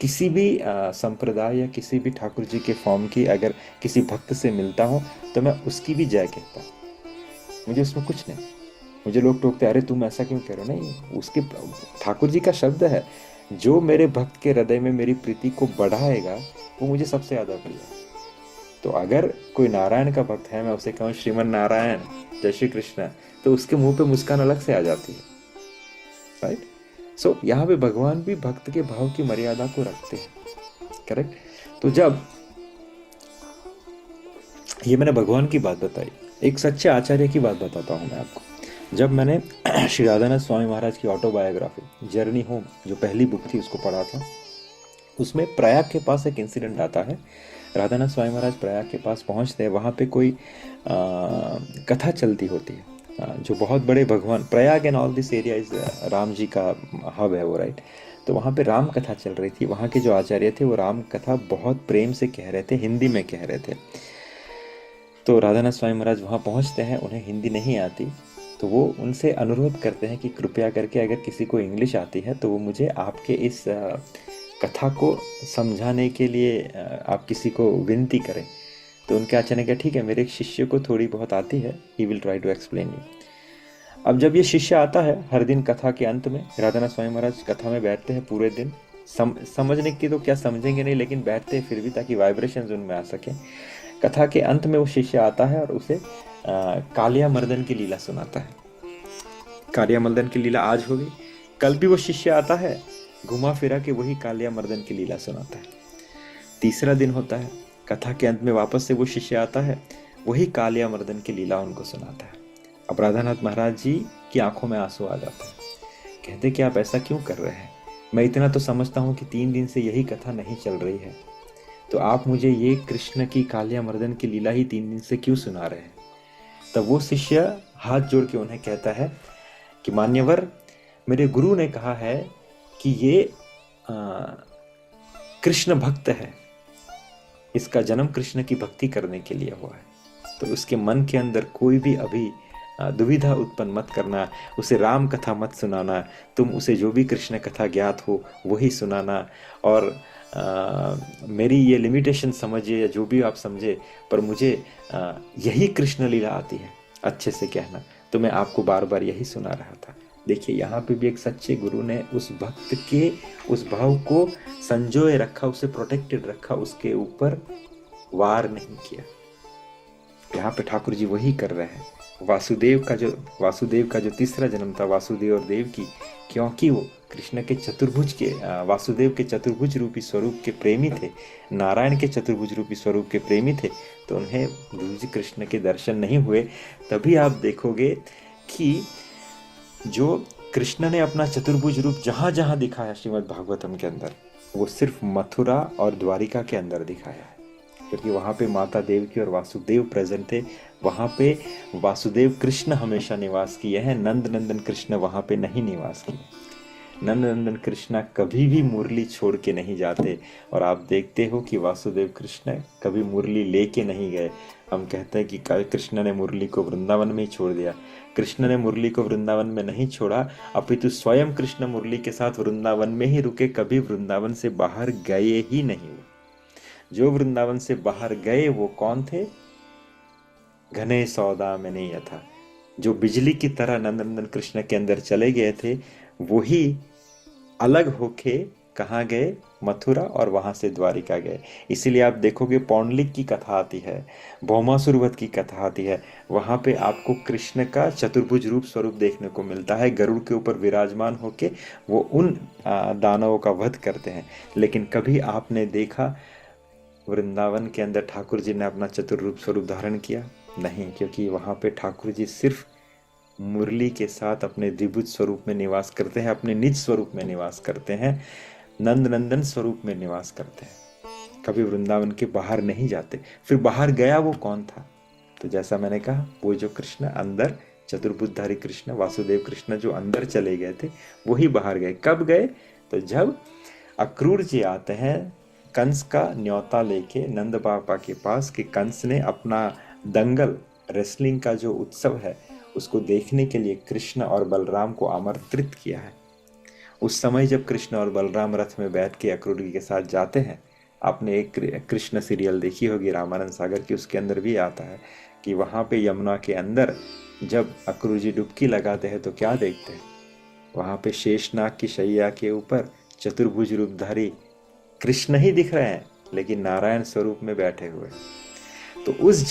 A: किसी भी संप्रदाय या किसी भी ठाकुर जी के फॉर्म की अगर किसी भक्त से मिलता हूँ तो मैं उसकी भी जय कहता हूँ। मुझे उसमें कुछ नहीं, मुझे लोग टोकते, अरे तुम ऐसा क्यों कह रहे हो? नहीं, उसके ठाकुर जी का शब्द है, जो मेरे भक्त के हृदय में मेरी प्रीति को बढ़ाएगा वो मुझे सबसे ज्यादा प्रिय है। तो अगर कोई नारायण का भक्त है, मैं उसे कहूँ श्रीमन नारायण, जय श्री कृष्ण, तो उसके मुंह पे मुस्कान अलग से आ जाती है, राइट। सो यहाँ पे भगवान भी भक्त के भाव की मर्यादा को रखते हैं, करेक्ट। तो जब ये मैंने भगवान की बात बताई, एक सच्चे आचार्य की बात बताता हूँ मैं आपको। जब मैंने श्री राधानाथ स्वामी महाराज की ऑटोबायोग्राफी जर्नी होम, जो पहली बुक थी, उसको पढ़ा था, उसमें प्रयाग के पास एक इंसिडेंट आता है। राधानाथ स्वामी महाराज प्रयाग के पास पहुंचते हैं, वहाँ पे कोई कथा चलती होती है, जो बहुत बड़े भगवान, Prayag and all this area is Ram ji का हब है वो, राइट। तो वहाँ पे राम कथा चल रही थी, वहाँ के जो आचार्य थे वो राम कथा बहुत प्रेम से कह रहे थे, हिंदी में कह रहे थे। तो राधानाथ स्वामी महाराज वहाँ पहुँचते हैं, उन्हें हिंदी नहीं आती, तो वो उनसे अनुरोध करते हैं कि कृपया करके अगर किसी को इंग्लिश आती है तो वो मुझे आपके इस कथा को समझाने के लिए आप किसी को विनती करें। तो उनके आचार्य ने कहा, ठीक है, मेरे एक शिष्य को थोड़ी बहुत आती है, he will try to explain you. अब जब ये शिष्य आता है, हर दिन कथा के अंत में राधानाथ स्वामी महाराज कथा में बैठते हैं पूरे दिन, समझने की तो क्या समझेंगे नहीं, लेकिन बैठते हैं फिर भी ताकि वाइब्रेशंस उनमें आ सके। कथा के अंत में वो शिष्य आता है और उसे कालिया मर्दन की लीला सुनाता है। कालिया मर्दन की लीला आज हो गई, कल भी वो शिष्य आता है, घुमा फिरा के वही कालिया मर्दन की लीला सुनाता है। तीसरा दिन होता है, कथा के अंत में वापस से वो शिष्य आता है, वही कालिया मर्दन की लीला उनको सुनाता है। अब राधानाथ महाराज जी की आंखों में आंसू आ जाते हैं, कहते कि आप ऐसा क्यों कर रहे हैं? मैं इतना तो समझता हूँ कि 3 दिन से यही कथा नहीं चल रही है, तो आप मुझे ये कृष्ण की कालिया मर्दन की लीला ही 3 दिन से क्यों सुना रहे हैं? तब वो शिष्य हाथ जोड़ के उन्हें कहता है कि मान्यवर, मेरे गुरु ने कहा है कि ये कृष्ण भक्त है, इसका जन्म कृष्ण की भक्ति करने के लिए हुआ है, तो उसके मन के अंदर कोई भी अभी दुविधा उत्पन्न मत करना, उसे राम कथा मत सुनाना, तुम उसे जो भी कृष्ण कथा ज्ञात हो वही सुनाना, और मेरी ये लिमिटेशन समझिए या जो भी आप समझे, पर मुझे यही कृष्ण लीला आती है, अच्छे से कहना, तो मैं आपको बार बार यही सुना रहा था। देखिए यहाँ पे भी एक सच्चे गुरु ने उस भक्त के उस भाव को संजोए रखा, उसे प्रोटेक्टेड रखा, उसके ऊपर वार नहीं किया। यहाँ पे ठाकुर जी वही कर रहे हैं। वासुदेव का जो तीसरा जन्म था, वासुदेव और देव की, क्योंकि वो कृष्ण के चतुर्भुज के वासुदेव के चतुर्भुज रूपी स्वरूप के प्रेमी थे, नारायण के चतुर्भुज रूपी स्वरूप के प्रेमी थे, तो उन्हें गुरु जी कृष्ण के दर्शन नहीं हुए। तभी आप देखोगे कि जो कृष्ण ने अपना चतुर्भुज रूप जहां जहां दिखाया श्रीमद् भागवतम के अंदर, वो सिर्फ मथुरा और द्वारिका के अंदर दिखाया है, क्योंकि वहां पे माता देवकी और वासुदेव प्रेजेंट थे। वहां पे वासुदेव कृष्ण हमेशा निवास किए हैं, नंद नंदन कृष्ण वहां पे नहीं निवास किए। नंद नंदन कृष्ण कभी भी मुरली छोड़ के नहीं जाते, और आप देखते हो कि वासुदेव कृष्ण कभी मुरली लेके नहीं गए। हम कहते हैं कि कृष्ण ने मुरली को वृंदावन में ही छोड़ दिया। कृष्ण ने मुरली को वृंदावन में नहीं छोड़ा, अपितु स्वयं कृष्ण मुरली के साथ वृंदावन में ही रुके, कभी वृंदावन से बाहर गए ही नहीं। जो वृंदावन से बाहर गए वो कौन थे? घने सौदा में नहीं था। जो बिजली की तरह नंदनंदन कृष्ण के अंदर चले गए थे, वही अलग होके कहाँ गए? मथुरा, और वहां से द्वारिका गए। इसीलिए आप देखोगे पौंडलिक की कथा आती है, भौमासुरवत की कथा आती है, वहां पे आपको कृष्ण का चतुर्भुज रूप स्वरूप देखने को मिलता है। गरुड़ के ऊपर विराजमान होके वो उन दानवों का वध करते हैं। लेकिन कभी आपने देखा वृंदावन के अंदर ठाकुर जी ने अपना चतुर्रूप स्वरूप धारण किया? नहीं, क्योंकि वहां पे ठाकुर जी सिर्फ मुरली के साथ अपने द्विभुज स्वरूप में निवास करते हैं, अपने निज स्वरूप में निवास करते हैं, नंद नंदन स्वरूप में निवास करते हैं, कभी वृंदावन के बाहर नहीं जाते। फिर बाहर गया वो कौन था? तो जैसा मैंने कहा, वो जो कृष्ण अंदर चतुर्भुजधारी कृष्ण, वासुदेव कृष्ण जो अंदर चले गए थे, वही बाहर गए। कब गए? तो जब अक्रूर जी आते हैं कंस का न्योता लेके नंद बाबा के पास, कि कंस ने अपना दंगल रेसलिंग का जो उत्सव है उसको देखने के लिए कृष्ण और बलराम को आमंत्रित किया है। उस समय जब कृष्ण और बलराम रथ में बैठ के अक्रूर जी के साथ जाते हैं, आपने एक कृष्ण सीरियल देखी होगी रामानंद सागर की, उसके अंदर भी आता है कि वहाँ पे यमुना के अंदर जब अक्रूर जी डुबकी लगाते हैं तो क्या देखते हैं? वहाँ पे शेषनाग की शैया के ऊपर चतुर्भुज रूपधारी कृष्ण ही दिख रहे हैं, लेकिन नारायण स्वरूप में बैठे हुए। तो उस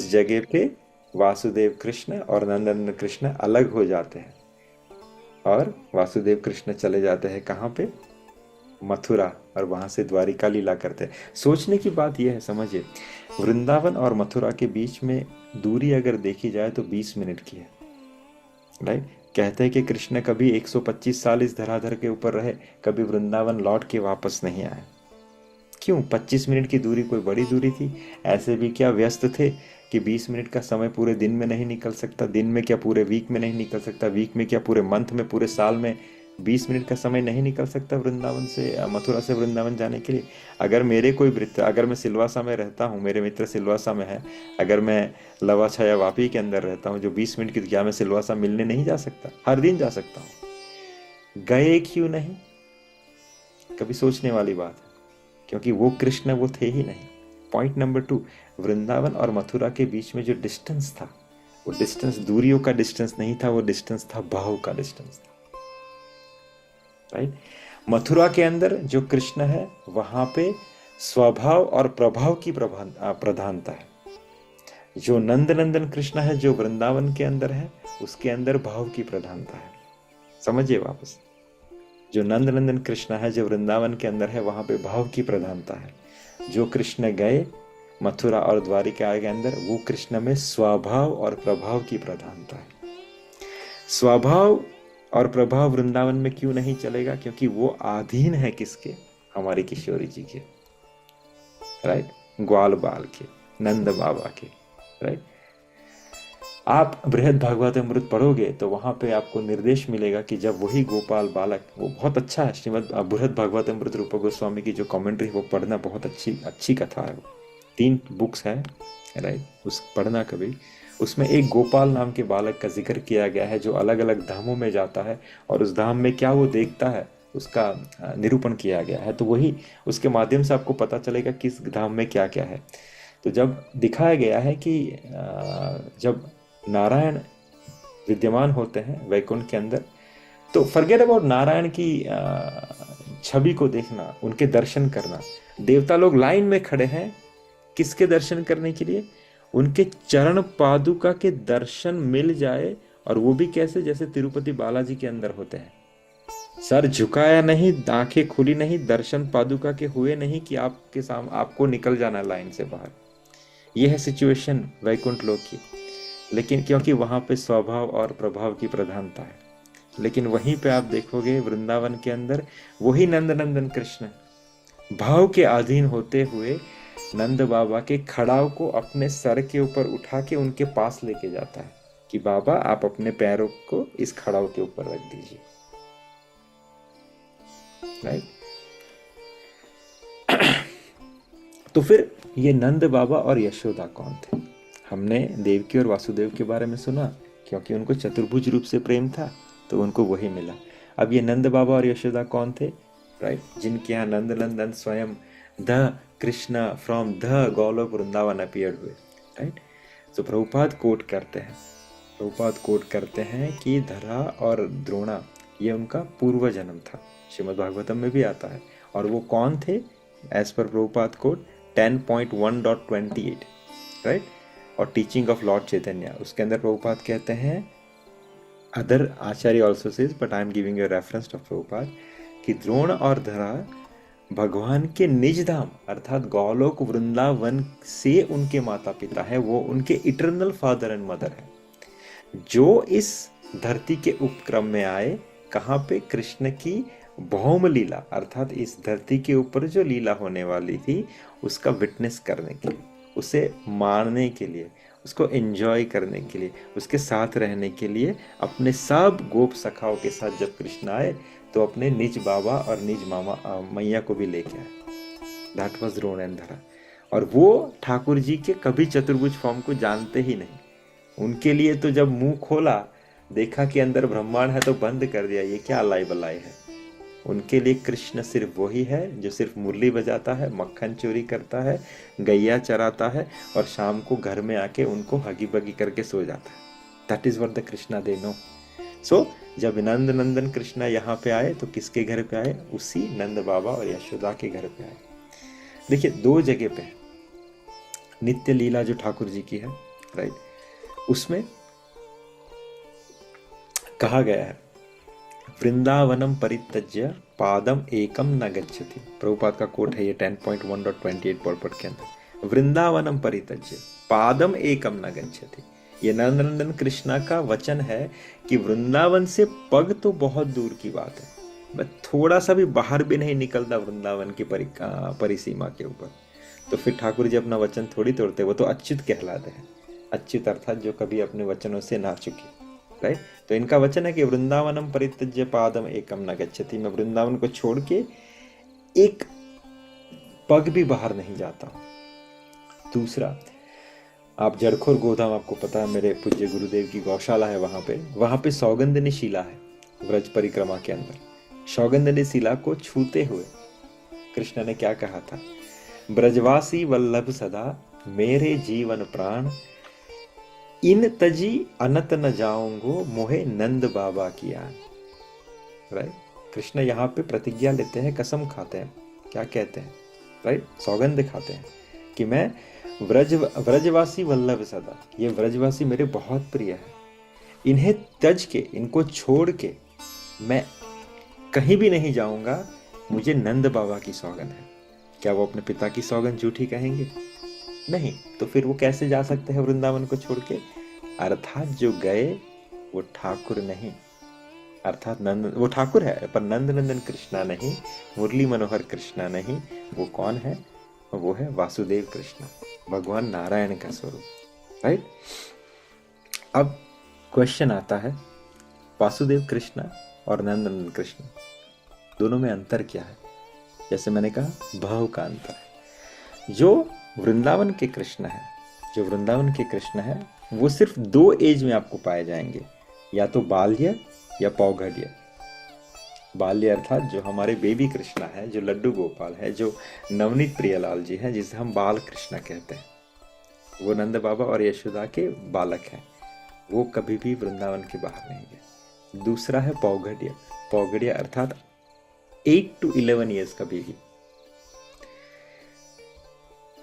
A: जगह पे वासुदेव कृष्ण और नंदन कृष्ण अलग हो जाते हैं, और वासुदेव कृष्ण चले जाते हैं कहाँ पे? मथुरा, और वहां से द्वारिका लीला करते हैं। सोचने की बात यह है, समझिए, वृंदावन और मथुरा के बीच में दूरी अगर देखी जाए तो 20 मिनट की है, राइट। कहते हैं कि कृष्ण कभी 125 साल इस धराधर के ऊपर रहे, कभी वृंदावन लौट के वापस नहीं आए। क्यों? 25 मिनट की दूरी कोई बड़ी दूरी थी? ऐसे भी क्या व्यस्त थे कि 20 मिनट का समय पूरे दिन में नहीं निकल सकता? दिन में क्या पूरे वीक में नहीं निकल सकता? वीक में क्या पूरे मंथ में, पूरे साल में 20 मिनट का समय नहीं निकल सकता वृंदावन से, मथुरा से वृंदावन जाने के लिए? अगर मेरे कोई मित्र, अगर मैं सिलवासा में रहता हूँ, मेरे मित्र सिलवासा में है, अगर मैं लवा छाया वापी के अंदर रहता हूँ जो 20 मिनट की, क्या मैं सिलवासा मिलने नहीं जा सकता? हर दिन जा सकता हूँ। गए क्यों नहीं? कभी सोचने वाली बात है, क्योंकि वो कृष्ण वो थे ही नहीं। पॉइंट नंबर 2, वृंदावन और मथुरा के बीच में जो डिस्टेंस था, वो डिस्टेंस दूरियों का डिस्टेंस नहीं था, वो डिस्टेंस था भाव का डिस्टेंस था, राइट। मथुरा के अंदर जो कृष्ण है वहां पे स्वभाव और प्रभाव की प्रधानता है। जो नंद नंदन कृष्ण है जो वृंदावन के अंदर है, उसके अंदर भाव की प्रधानता है। समझिए वापस, जो नंद नंदन कृष्ण है जो वृंदावन के अंदर है, वहां पे भाव की प्रधानता है। जो कृष्ण गए मथुरा और द्वारिका के अंदर, वो कृष्ण में स्वभाव और प्रभाव की प्रधानता है। स्वभाव और प्रभाव वृंदावन में क्यों नहीं चलेगा? क्योंकि वो अधीन है किसके? हमारी किशोरी जी के, राइट, ग्वाल बाल के, नंद बाबा के, राइट। आप बृहद भागवतामृत पढ़ोगे तो वहां पे आपको निर्देश मिलेगा कि जब वही गोपाल बालक, वो बहुत अच्छा है, श्रीमद बृहद भागवतामृत रूप गोस्वामी की जो कमेंट्री है वो पढ़ना, बहुत अच्छी कथा है। 3 बुक्स है, राइट, उस पढ़ना कभी। उसमें एक गोपाल नाम के बालक का जिक्र किया गया है जो अलग अलग धामों में जाता है और उस धाम में क्या वो देखता है उसका निरूपण किया गया है। तो वही उसके माध्यम से आपको पता चलेगा किस धाम में क्या क्या है। तो जब दिखाया गया है कि जब नारायण विद्यमान होते हैं वैकुंठ के अंदर। तो फॉरगेट अबाउट नारायण की छवि को देखना, उनके दर्शन करना। देवता लोग लाइन में खड़े हैं किसके दर्शन करने के लिए? उनके चरण पादुका के दर्शन मिल जाए, और वो भी कैसे? जैसे तिरुपति बालाजी के अंदर होते हैं, सर झुकाया नहीं, आंखें खुली नहीं, दर्शन पादुका के हुए नहीं कि आपके सामने आपको निकल जाना लाइन से बाहर। यह है सिचुएशन वैकुंठ लोक की। लेकिन क्योंकि वहां पे स्वभाव और प्रभाव की प्रधानता है। लेकिन वहीं पे आप देखोगे वृंदावन के अंदर वही नंद नंदन कृष्ण भाव के अधीन होते हुए नंद बाबा के खड़ाव को अपने सर के ऊपर उठा के उनके पास लेके जाता है कि बाबा आप अपने पैरों को इस खड़ाव के ऊपर रख दीजिए। राइट। तो फिर ये नंद बाबा और यशोदा कौन थे? हमने देवकी और वासुदेव के बारे में सुना, क्योंकि उनको चतुर्भुज रूप से प्रेम था तो उनको वही मिला। अब ये नंद बाबा और यशोदा कौन थे? राइट, जिनके यहाँ नंद नंदन स्वयं the Krishna from the Golok Vrindavan appeared हुए। राइट। तो प्रभुपाद कोट करते हैं कि धरा और द्रोणा ये उनका पूर्व जन्म था। श्रीमद् भागवतम में भी आता है। और वो कौन थे? As per Prabhupada quote 10.1.28। Right. और टीचिंग ऑफ लॉर्ड चैतन्य, उसके अंदर प्रभुपाद कहते हैं, अदर आचार्य also says but I am giving a reference of Prabhupada, कि द्रोण और धरा भगवान के निज धाम अर्थात गौलोक वृंदावन से उनके माता पिता है। वो उनके इटर्नल फादर एंड मदर है, जो इस धरती के उपक्रम में आए। कहाँ पे? कृष्ण की भौम लीला अर्थात इस धरती के ऊपर जो लीला होने वाली थी उसका विटनेस करने के लिए, उसे माणने के लिए, उसको एंजॉय करने के लिए, उसके साथ रहने के लिए अपने सब गोप सखाओं के साथ जब कृष्ण आए तो अपने निज बाबा और निज मामा मैया को भी लेके आए। दैट वाज द्रोण एंड धरा। और वो ठाकुर जी के कभी चतुर्भुज फॉर्म को जानते ही नहीं। उनके लिए तो जब मुंह खोला, देखा कि अंदर ब्रह्मांड है, तो बंद कर दिया, ये क्या अलाई बलाई है। उनके लिए कृष्ण सिर्फ वही है जो सिर्फ मुरली बजाता है, मक्खन चोरी करता है, गैया चराता है और शाम को घर में आके उनको हगी बगी करके सो जाता है। That is what the Krishna they know. सो जब नंद नंदन कृष्णा यहाँ पे आए तो किसके घर पे आए? उसी नंद बाबा और यशोदा के घर पे आए। देखिए, दो जगह पे नित्य लीला जो ठाकुर जी की है, राइट, उसमें कहा गया है वृंदावनम परित्यज्य पादम एकम न गच्छति। प्रभुपाद का कोट है ये 10.1.28 पॉइंट के अंदर। वृंदावनम परित्यज्य पादम एकम न गच्छति। ये नंदनंदन कृष्णा का वचन है कि वृंदावन से पग तो बहुत दूर की बात है, मैं थोड़ा सा भी बाहर भी नहीं निकलता वृंदावन की परिसीमा के ऊपर। तो फिर ठाकुर जी अपना वचन थोड़ी तोड़ते, वो तो अच्युत कहलाते हैं। अच्युत अर्थात जो कभी अपने वचनों से ना चुके। राइट। तो इनका वचन है कि वृंदावनम परित्यज्य पादम एकम न गच्छति। मैं वृंदावन को छोड़ के एक पग भी बाहर नहीं जाता हूं। दूसरा, आप जड़खोर गोधाम, आपको पता है मेरे पूज्य गुरुदेव की गौशाला है, वहां पे सौगंधनी शिला है। व्रज परिक्रमा के अंदर सौगंधनी शिला को छूते हुए कृष्ण ने क्या कहा था? ब्रजवासी वल्लभ सदा मेरे जीवन प्राण, इन तजी अनत न जाऊंगो मोहे नंद बाबा किया। राइट। कृष्ण यहाँ पे प्रतिज्ञा लेते हैं, कसम खाते हैं। क्या कहते हैं? राइट, सौगंध खाते हैं कि मैं व्रजवासी वल्लभ सदा, ये व्रजवासी मेरे बहुत प्रिय है, इन्हें तज के, इनको छोड़ के मैं कहीं भी नहीं जाऊंगा, मुझे नंद बाबा की सौगंध है। क्या वो अपने पिता की सौगंध झूठी कहेंगे? नहीं। तो फिर वो कैसे जा सकते हैं वृंदावन को छोड़ के? अर्थात जो गए वो ठाकुर नहीं, अर्थात नंद, वो ठाकुर है पर नंद नंदन कृष्णा नहीं, मुरली मनोहर कृष्णा नहीं। वो कौन है? वो है वासुदेव कृष्ण, भगवान नारायण का स्वरूप। राइट। अब क्वेश्चन आता है, वासुदेव कृष्ण और नंद नंदन कृष्ण दोनों में अंतर क्या है? जैसे मैंने कहा, भाव का अंतर है। जो वृंदावन के कृष्ण है, वो सिर्फ दो एज में आपको पाए जाएंगे, या तो बाल्य या पौगड्य। बाल्य अर्थात जो हमारे बेबी कृष्णा है, जो लड्डू गोपाल है, जो नवनीत प्रियलाल जी हैं, जिसे हम बाल कृष्णा कहते हैं, वो नंद बाबा और यशोदा के बालक हैं। वो कभी भी वृंदावन के बाहर नहीं गए। दूसरा है पौगड़िया। पौगड़िया अर्थात 8 to 11 ईयर्स का बेबी।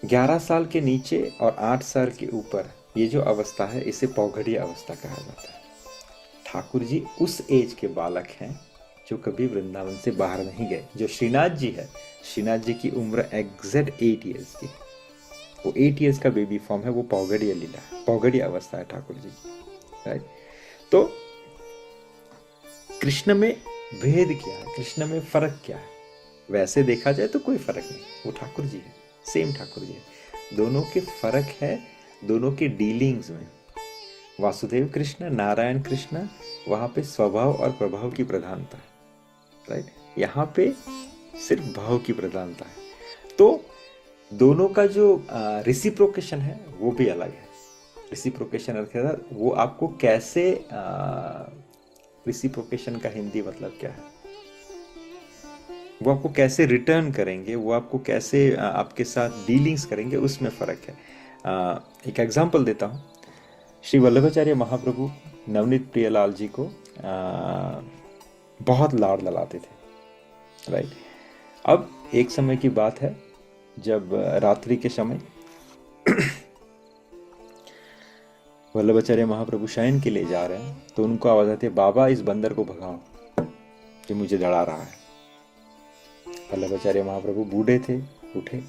A: 11 साल के नीचे और 8 साल के ऊपर ये जो अवस्था है इसे पौगड़िया अवस्था कहा जाता है। ठाकुर जी उस एज के बालक हैं जो कभी वृंदावन से बाहर नहीं गए। जो श्रीनाथ जी है, श्रीनाथ जी की उम्र एग्जैक्ट 8 ईयर्स की। वो 8 ईयर्स का बेबी फॉर्म है, वो पौगड़िया लीला है, पौगड़िया अवस्था है ठाकुर जी की, राइट। तो कृष्ण में भेद क्या है, कृष्ण में फर्क क्या है? वैसे देखा जाए तो कोई फर्क नहीं, वो ठाकुर जी है, सेम ठाकुर जी है। दोनों के फर्क है दोनों के डीलिंग्स में। वासुदेव कृष्ण, नारायण कृष्ण, वहां पे स्वभाव और प्रभाव की प्रधानता है, राइट। यहाँ पे सिर्फ भाव की प्रधानता है। तो दोनों का जो रिसिप्रोकेशन है वो भी अलग है। रिसिप्रोकेशन अर्थात वो आपको कैसे, रिसिप्रोकेशन का हिंदी मतलब क्या है, वो आपको कैसे रिटर्न करेंगे, वो आपको कैसे आपके साथ डीलिंग्स करेंगे, उसमें फर्क है। एक एग्जांपल देता हूँ। श्री वल्लभाचार्य महाप्रभु नवनीत प्रियलाल जी को बहुत लाड ललाते थे, राइट। अब एक समय की बात है जब रात्रि के समय वल्लभाचार्य महाप्रभु शयन के लिए जा रहे हैं, तो उनको आवाज आती है, बाबा इस बंदर को भगाओ जो मुझे डरा रहा है। वल्लभाचार्य महाप्रभु बूढ़े थे, उठे,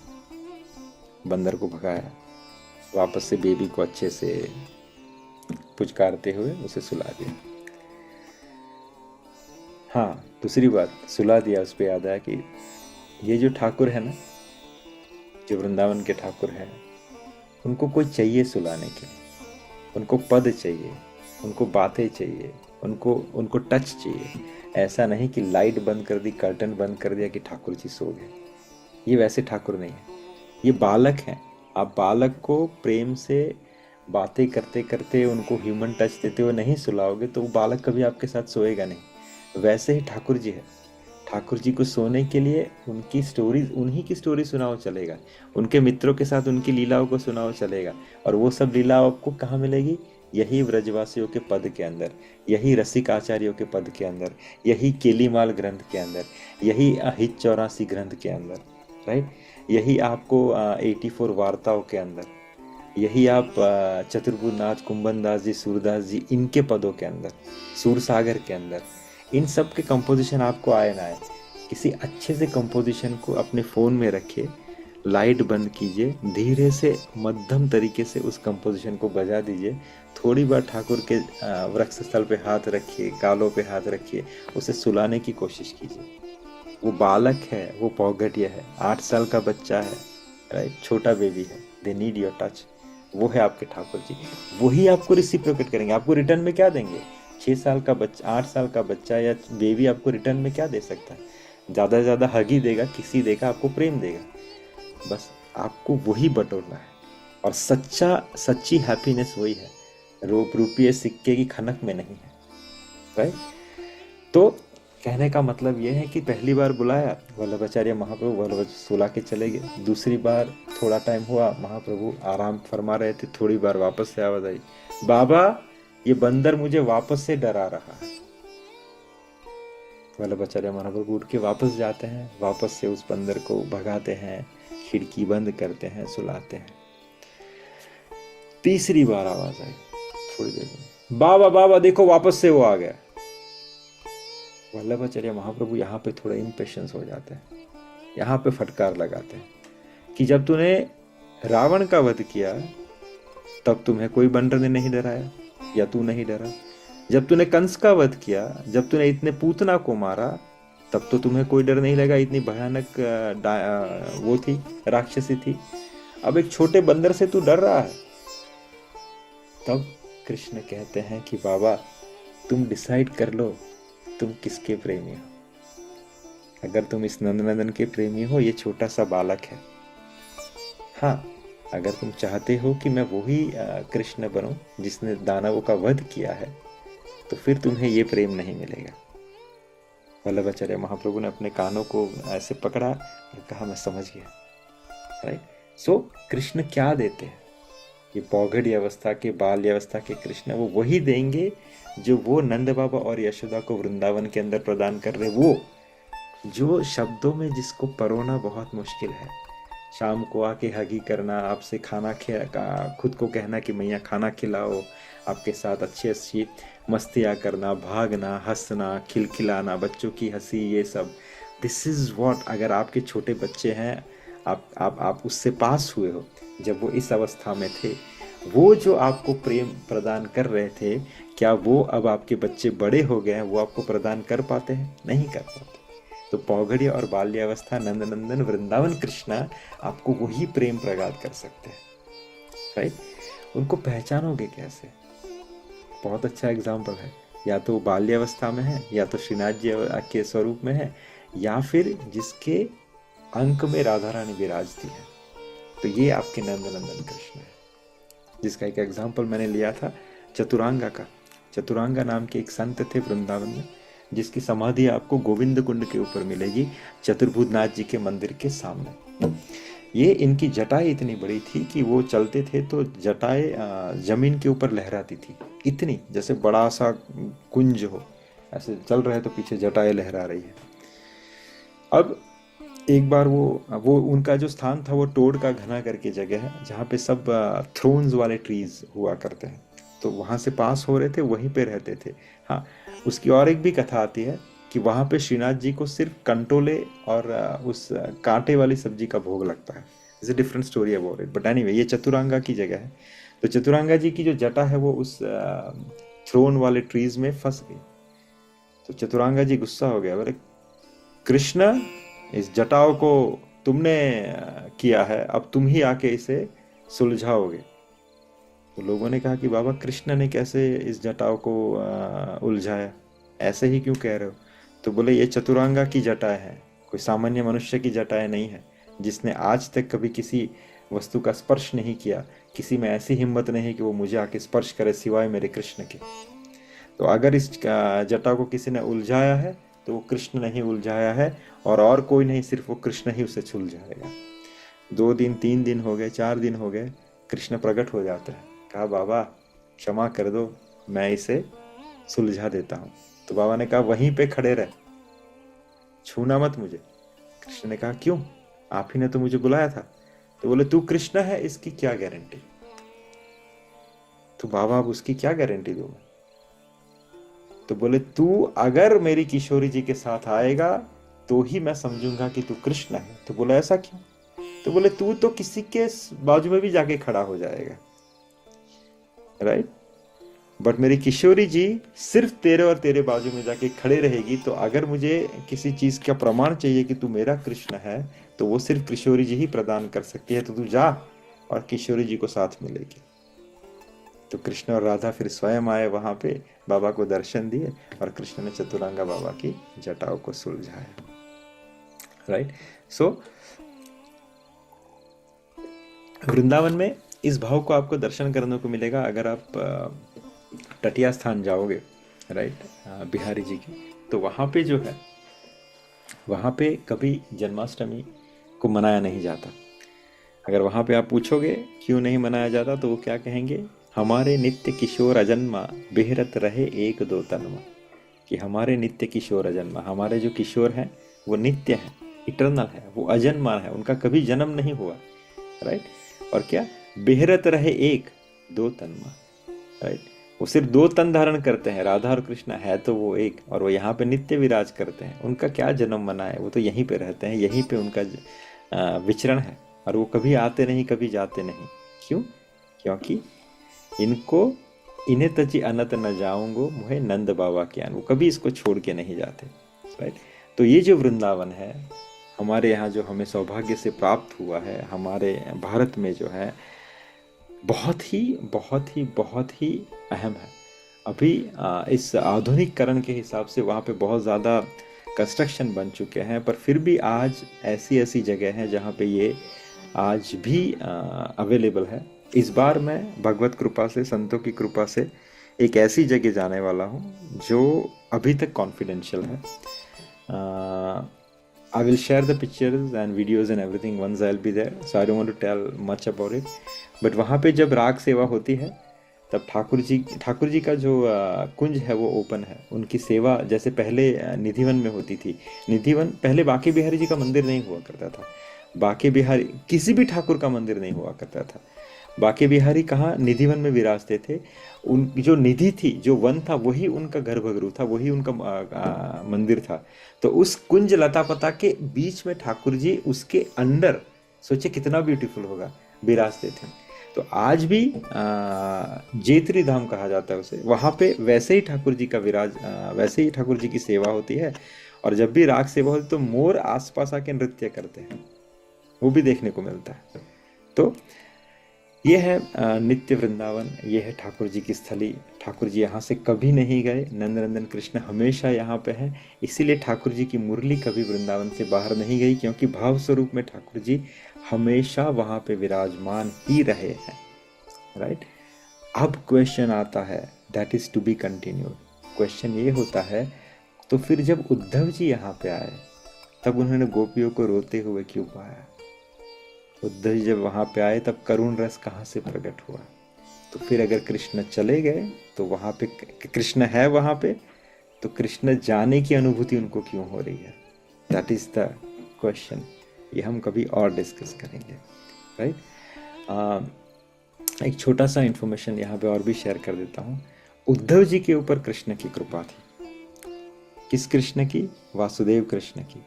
A: बंदर को भगाया, वापस से बेबी को अच्छे से पुचकारते हुए उसे सुला दिया। हाँ, दूसरी बात, सुला दिया, उस पर याद आया कि ये जो ठाकुर है ना, जो वृंदावन के ठाकुर हैं, उनको कोई चाहिए सुलाने के लिए, उनको पद चाहिए, उनको बातें चाहिए, उनको टच चाहिए। ऐसा नहीं कि लाइट बंद कर दी, कर्टन बंद कर दिया कि ठाकुर जी सो गए। ये वैसे ठाकुर नहीं है, ये बालक हैं। आप बालक को प्रेम से बातें करते करते उनको ह्यूमन टच देते हुए नहीं सुलाओगे तो वो बालक कभी आपके साथ सोएगा नहीं। वैसे ही ठाकुर जी है। ठाकुर जी को सोने के लिए उनकी स्टोरी, उन्हीं की स्टोरी सुनाओ चलेगा, उनके मित्रों के साथ उनकी लीलाओं को सुनाओ चलेगा। और वो सब लीलाओं आपको कहाँ मिलेगी? यही व्रजवासियों के पद के अंदर, यही रसिक आचार्यों के पद के अंदर, यही केलीमाल ग्रंथ के अंदर, यही हित 84 ग्रंथ के अंदर, राइट। यही आपको 84 वार्ताओं के अंदर, यही आप चतुर्भुजनाथ, कुंभनदास जी, सूरदास जी, इनके पदों के अंदर, सूरसागर के अंदर, इन सब के कंपोजिशन आपको आए ना आए, किसी अच्छे से कंपोजिशन को अपने फ़ोन में रखिए, लाइट बंद कीजिए, धीरे से मध्यम तरीके से उस कंपोजिशन को बजा दीजिए। थोड़ी बार ठाकुर के वृक्ष स्थल पे हाथ रखिए, गालों पे हाथ रखिए, उसे सुलाने की कोशिश कीजिए। वो बालक है, वो पौगड़िया है, 8 साल का बच्चा है, राइट, छोटा बेबी है, दे नीड योर टच। वो है आपके ठाकुर जी, वही आपको रिसिप्रोकेट करेंगे। आपको रिटर्न में क्या देंगे? 6 साल का बच्चा, 8 साल का बच्चा या बेबी आपको रिटर्न में क्या दे सकता है? ज़्यादा से ज़्यादा हग ही देगा, किसी देगा, आपको प्रेम देगा, बस आपको वही बटोरना है। और सच्ची हैप्पीनेस वही है, रुपये सिक्के की खनक में नहीं है, राइट। तो कहने का मतलब यह है कि पहली बार बुलाया वल्लभाचार्य महाप्रभु, वल्लभ सुला के चले गए। दूसरी बार थोड़ा टाइम हुआ, महाप्रभु आराम फरमा रहे थे, थोड़ी बार वापस से आवाज आई, बाबा ये बंदर मुझे वापस से डरा रहा है। वल्लभाचार्य महाप्रभु उठ के वापस जाते हैं, वापस से उस बंदर को भगाते हैं, खिड़की बंद करते हैं, सुलाते हैं। तीसरी बार आवाज आई थोड़ी देर में, बाबा बाबा देखो वापस से वो आ गया। वल्लभाचार्य महाप्रभु यहाँ पे थोड़ा इम्पेशंस हो जाते हैं, यहाँ पे फटकार लगाते हैं कि जब तूने रावण का वध किया तब तुम्हें कोई बंदर ने नहीं डराया, या तू नहीं डरा। जब तूने कंस का वध किया, जब तूने इतने पूतना को मारा, तब तो तुम्हें कोई डर नहीं लगा, इतनी भयानक वो थी, राक्षसी थी। अब एक छोटे बंदर से तू डर रहा है। तब कृष्ण कहते हैं कि बाबा तुम डिसाइड कर लो तुम किसके प्रेमी हो। अगर तुम इस नंदनंदन के प्रेमी हो, ये छोटा सा बालक है। हाँ, अगर तुम चाहते हो कि मैं वही कृष्ण बनूं जिसने दानवों का वध किया है, तो फिर तुम्हें ये प्रेम नहीं मिलेगा। वल्लभाचार्य महाप्रभु ने अपने कानों को ऐसे पकड़ा और कहा मैं समझ गया, राइट। सो कृष्ण क्या देते हैं? ये पौगड़ी अवस्था के, बाल्य अवस्था के कृष्ण वो वही देंगे जो वो नंद बाबा और यशोदा को वृंदावन के अंदर प्रदान कर रहे, वो जो शब्दों में जिसको परोना बहुत मुश्किल है। शाम को आके हगी करना, आपसे खाना खुद को कहना कि मैया खाना खिलाओ, आपके साथ अच्छी अच्छी मस्तियाँ करना, भागना, हंसना, खिलखिलाना, बच्चों की हंसी, ये सब दिस इज़ व्हाट। अगर आपके छोटे बच्चे हैं, आप उससे पास हुए हो, जब वो इस अवस्था में थे, वो जो आपको प्रेम प्रदान कर रहे थे, क्या वो अब आपके बच्चे बड़े हो गए हैं, वो आपको प्रदान कर पाते हैं? नहीं कर पाते। तो पौगड़ी और बाल्यावस्था नंद नंदन वृंदावन कृष्णा आपको वही प्रेम प्रगात कर सकते हैं, राइट। उनको पहचानोगे कैसे? बहुत अच्छा एग्जाम्पल है, या तो बाल्यावस्था में है, या तो श्रीनाथ जी के स्वरूप में है, या फिर जिसके अंक में राधा रानी विराजती है, तो ये आपके नंद नंदन कृष्ण है। जिसका एक एग्जाम्पल मैंने लिया था चतुरांगा का। चतुरांगा नाम के एक संत थे वृंदावन में, जिसकी समाधि आपको गोविंद कुंड के ऊपर मिलेगी, चतुर्भुजनाथ जी के मंदिर के सामने। ये इनकी जटाएं इतनी बड़ी थी कि वो चलते थे तो जटाएं जमीन के ऊपर लहराती थी, इतनी जैसे बड़ा सा कुंज हो, ऐसे चल रहे तो पीछे जटाएं लहरा रही है। अब एक बार वो उनका जो स्थान था वो टोड़ का घना करके जगह है, जहाँ पे सब थ्रोन्स वाले ट्रीज हुआ करते हैं, तो वहाँ से पास हो रहे थे, वहीं पे रहते थे। हाँ, उसकी और एक भी कथा आती है कि वहाँ पे श्रीनाथ जी को सिर्फ कंटोले और उस कांटे वाली सब्जी का भोग लगता है। It's a different story about it, but anyway ये चतुरांगा की जगह है। तो चतुरांगा जी की जो जटा है वो उस थ्रोन वाले ट्रीज में फंस गई। तो चतुरांगा जी गुस्सा हो गया, बोले कृष्ण, इस जटाओं को तुमने किया है, अब तुम ही आके इसे सुलझाओगे। तो लोगों ने कहा कि बाबा कृष्ण ने कैसे इस जटाओं को उलझाया, ऐसे ही क्यों कह रहे हो? तो बोले ये चतुरांगा की जटाएं हैं, कोई सामान्य मनुष्य की जटाएं नहीं है, जिसने आज तक कभी किसी वस्तु का स्पर्श नहीं किया, किसी में ऐसी हिम्मत नहीं कि वो मुझे आके स्पर्श करे सिवाय मेरे कृष्ण के। तो अगर इस जटा को किसी ने उलझाया है तो वो कृष्ण नहीं उलझाया है, और कोई नहीं, सिर्फ वो कृष्ण ही उसे सुलझाएगा। 2 दिन 3 दिन हो गए, 4 दिन हो गए, कृष्ण प्रकट हो जाता है। कहा बाबा क्षमा कर दो, मैं इसे सुलझा देता हूँ। तो बाबा ने कहा वहीं पे खड़े रह, छूना मत मुझे। कृष्ण ने कहा क्यों, आप ही ने तो मुझे बुलाया था। तो बोले तू कृष्ण है, इसकी क्या गारंटी? तो बाबा अब उसकी क्या गारंटी दूं मैं? तो बोले तू अगर मेरी किशोरी जी के साथ आएगा तो ही मैं समझूंगा कि तू कृष्ण है। तो बोला ऐसा क्यों? तो बोले तू तो किसी के बाजू में भी जाके खड़ा हो जाएगा, राइट, बट मेरी किशोरी जी सिर्फ तेरे और तेरे बाजू में जाके खड़े रहेगी। तो अगर मुझे किसी चीज का प्रमाण चाहिए कि तू मेरा कृष्ण है, तो वो सिर्फ किशोरी जी ही प्रदान कर सकती है। तो तू जा और किशोरी जी को साथ मिलेगी। तो कृष्ण और राधा फिर स्वयं आए वहां पे, बाबा को दर्शन दिए, और कृष्ण ने चतुरांगा बाबा की जटाओं को सुलझाया, राइट। सो वृंदावन में इस भाव को आपको दर्शन करने को मिलेगा अगर आप टटिया स्थान जाओगे, राइट, बिहारी जी की। तो वहाँ पे जो है, वहाँ पे कभी जन्माष्टमी को मनाया नहीं जाता। अगर वहाँ पे आप पूछोगे क्यों नहीं मनाया जाता, तो वो क्या कहेंगे, हमारे नित्य किशोर अजन्मा बेहरत रहे एक दो तन्मा। कि हमारे नित्य किशोर अजन्मा, हमारे जो किशोर हैं वो नित्य हैं, इटर्नल है, वो अजन्मा है, उनका कभी जन्म नहीं हुआ, राइट। और क्या, बेहरत रहे एक दो तन्मा, राइट, वो सिर्फ 2 तन धारण करते हैं। राधा और कृष्ण है तो वो एक, और वो यहाँ पे नित्य विराज करते हैं। उनका क्या जन्म मना है, वो तो यहीं पे रहते हैं, यहीं पे उनका विचरण है, और वो कभी आते नहीं, कभी जाते नहीं। क्यों? क्योंकि इन्हें तजी अनत न जाऊंगो मुहे नंद बाबा के आन, वो कभी इसको छोड़ के नहीं जाते, राइट। तो ये जो वृंदावन है हमारे यहाँ, जो हमें सौभाग्य से प्राप्त हुआ है हमारे भारत में, जो है बहुत ही बहुत ही बहुत ही अहम है। अभी इस आधुनिकरण के हिसाब से वहाँ पे बहुत ज़्यादा कंस्ट्रक्शन बन चुके हैं, पर फिर भी आज ऐसी ऐसी जगह हैं जहाँ पे ये आज भी अवेलेबल है। इस बार मैं भगवत कृपा से, संतों की कृपा से एक ऐसी जगह जाने वाला हूँ जो अभी तक कॉन्फिडेंशियल है। I will share the pictures and videos and everything once I'll be there. So I don't want to tell much about it. But वहाँ पे जब राग सेवा होती है तब ठाकुर जी का जो कुंज है वो ओपन है। उनकी सेवा जैसे पहले निधिवन में होती थी। निधिवन पहले बांके बिहारी जी का मंदिर नहीं हुआ करता था। बांके बिहारी किसी भी ठाकुर का मंदिर नहीं हुआ करता था। बांके बिहारी कहाँ निधिवन में विराजते थे। उन जो निधि थी, जो वन था, वही उनका गर्भगृह था, वही उनका मंदिर था। तो उस कुंज लता पता के बीच में ठाकुर जी उसके अंदर, सोचे कितना ब्यूटीफुल होगा, विराजते थे। तो आज भी जेतरी धाम कहा जाता है उसे। वहाँ पे वैसे ही ठाकुर जी का वैसे ही ठाकुर जी की सेवा होती है। और जब भी राग सेवा होती है तो मोर आसपास आके नृत्य करते हैं, वो भी देखने को मिलता है। तो ये है नित्य वृंदावन, ये है ठाकुर जी की स्थली। ठाकुर जी यहाँ से कभी नहीं गए। नंदनंदन कृष्ण हमेशा यहाँ पे हैं। इसीलिए ठाकुर जी की मुरली कभी वृंदावन से बाहर नहीं गई, क्योंकि भाव स्वरूप में ठाकुर जी हमेशा वहाँ पे विराजमान ही रहे हैं। राइट। अब क्वेश्चन आता है, that is to be continued. Question ये होता है, तो फिर जब उद्धव जी यहाँ पे आए तब उन्होंने गोपियों को रोते हुए क्यों पाया? उद्धव जी जब वहाँ पे आए तब करुण रस कहाँ से प्रकट हुआ? तो फिर अगर कृष्ण चले गए तो वहाँ पे कृष्ण है वहाँ पे, तो कृष्ण जाने की अनुभूति उनको क्यों हो रही है? That is the question. ये हम कभी और डिस्कस करेंगे। राइट। एक छोटा सा इंफॉर्मेशन यहाँ पे और भी शेयर कर देता हूँ। उद्धव जी के ऊपर कृष्ण की कृपा थी। किस कृष्ण की? वासुदेव कृष्ण की।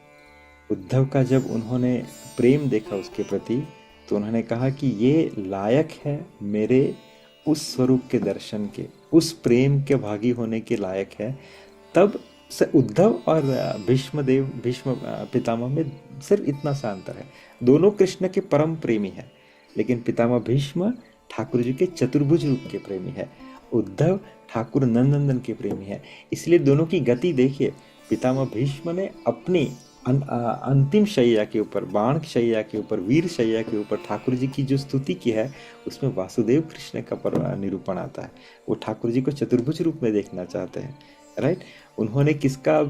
A: उद्धव का जब उन्होंने प्रेम देखा उसके प्रति, तो उन्होंने कहा कि ये लायक है मेरे उस स्वरूप के दर्शन के, उस प्रेम के भागी होने के लायक है। तब से उद्धव और भीष्म पितामह में सिर्फ इतना सा अंतर है। दोनों कृष्ण के परम प्रेमी हैं, लेकिन पितामह भीष्म ठाकुर जी के चतुर्भुज रूप के प्रेमी है। उद्धव ठाकुर नंदनंदन के प्रेमी है। इसलिए दोनों की गति देखिए। पितामह भीष्म ने अपनी अंतिम शैया के ऊपर, बाण शैया के ऊपर, वीर शैया के ऊपर ठाकुर जी की जो स्तुति की है, उसमें वासुदेव कृष्ण का निरूपण आता है। वो ठाकुर जी को चतुर्भुज रूप में देखना चाहते हैं। राइट। उन्होंने किसका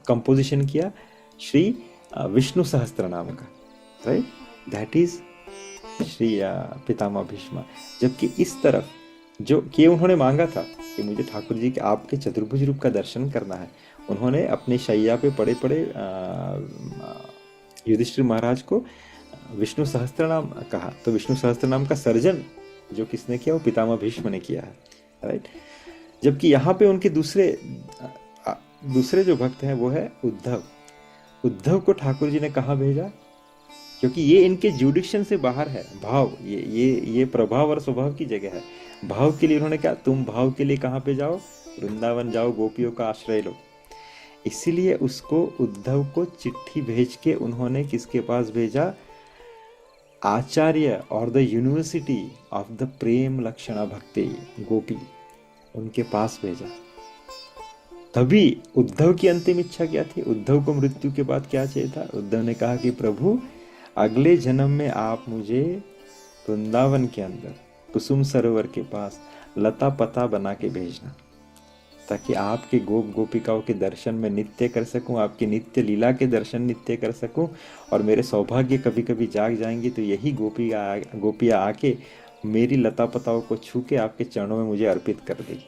A: कंपोजिशन किया? श्री विष्णु सहस्त्र नाम का। राइट। दैट इज श्री पितामह भीष्म। जबकि इस तरफ जो कि उन्होंने मांगा था कि मुझे ठाकुर जी के आपके चतुर्भुज रूप का दर्शन करना है, उन्होंने अपने शैया पे पड़े पड़े युधिष्ठिर महाराज को विष्णु सहस्त्र नाम कहा। तो विष्णु सहस्त्र नाम का सर्जन जो किसने किया? वो पितामह भीष्म ने किया है। राइट। जबकि यहाँ पे उनके दूसरे जो भक्त हैं वो है उद्धव। उद्धव को ठाकुर जी ने कहाँ भेजा? क्योंकि ये इनके जुडिक्शन से बाहर है। भाव, ये प्रभाव और स्वभाव की जगह है। भाव के लिए उन्होंने कहा तुम भाव के लिए कहाँ पे जाओ? वृंदावन जाओ, गोपियों का आश्रय लो। इसीलिए उसको, उद्धव को चिट्ठी भेज के उन्होंने किसके पास भेजा? आचार्य और द यूनिवर्सिटी ऑफ द प्रेम लक्षणा भक्ति, गोपी, उनके पास भेजा। तभी उद्धव की अंतिम इच्छा क्या थी? उद्धव को मृत्यु के बाद क्या चाहिए था? उद्धव ने कहा कि प्रभु, अगले जन्म में आप मुझे वृंदावन के अंदर कुसुम सरोवर के पास लता पता बना के भेजना, ताकि आपके गोपिकाओं के दर्शन में नित्य कर सकूं, आपकी नित्य लीला के दर्शन नित्य कर सकूं। और मेरे सौभाग्य कभी कभी जाग जाएंगे तो यही गोपियाँ आके मेरी लता पताओं को छू के आपके चरणों में मुझे अर्पित कर देगी।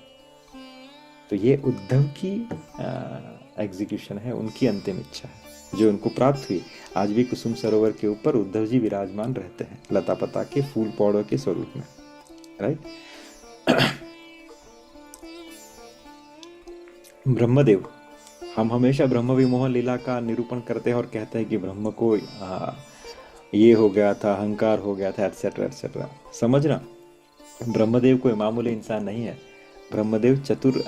A: तो ये उद्धव की एग्जीक्यूशन है, उनकी अंतिम इच्छा है जो उनको प्राप्त हुई। आज भी कुसुम सरोवर के ऊपर उद्धव जी विराजमान रहते हैं लता पता के फूल पौधों के स्वरूप में। राइट। ब्रह्मदेव, हम हमेशा ब्रह्म विमोह लीला का निरूपण करते हैं और कहते हैं कि ब्रह्म को ये हो गया था, अहंकार हो गया था, एटसेट्रा एटसेट्रा। समझना, ब्रह्मदेव कोई मामूली इंसान नहीं है। ब्रह्मदेव चतुर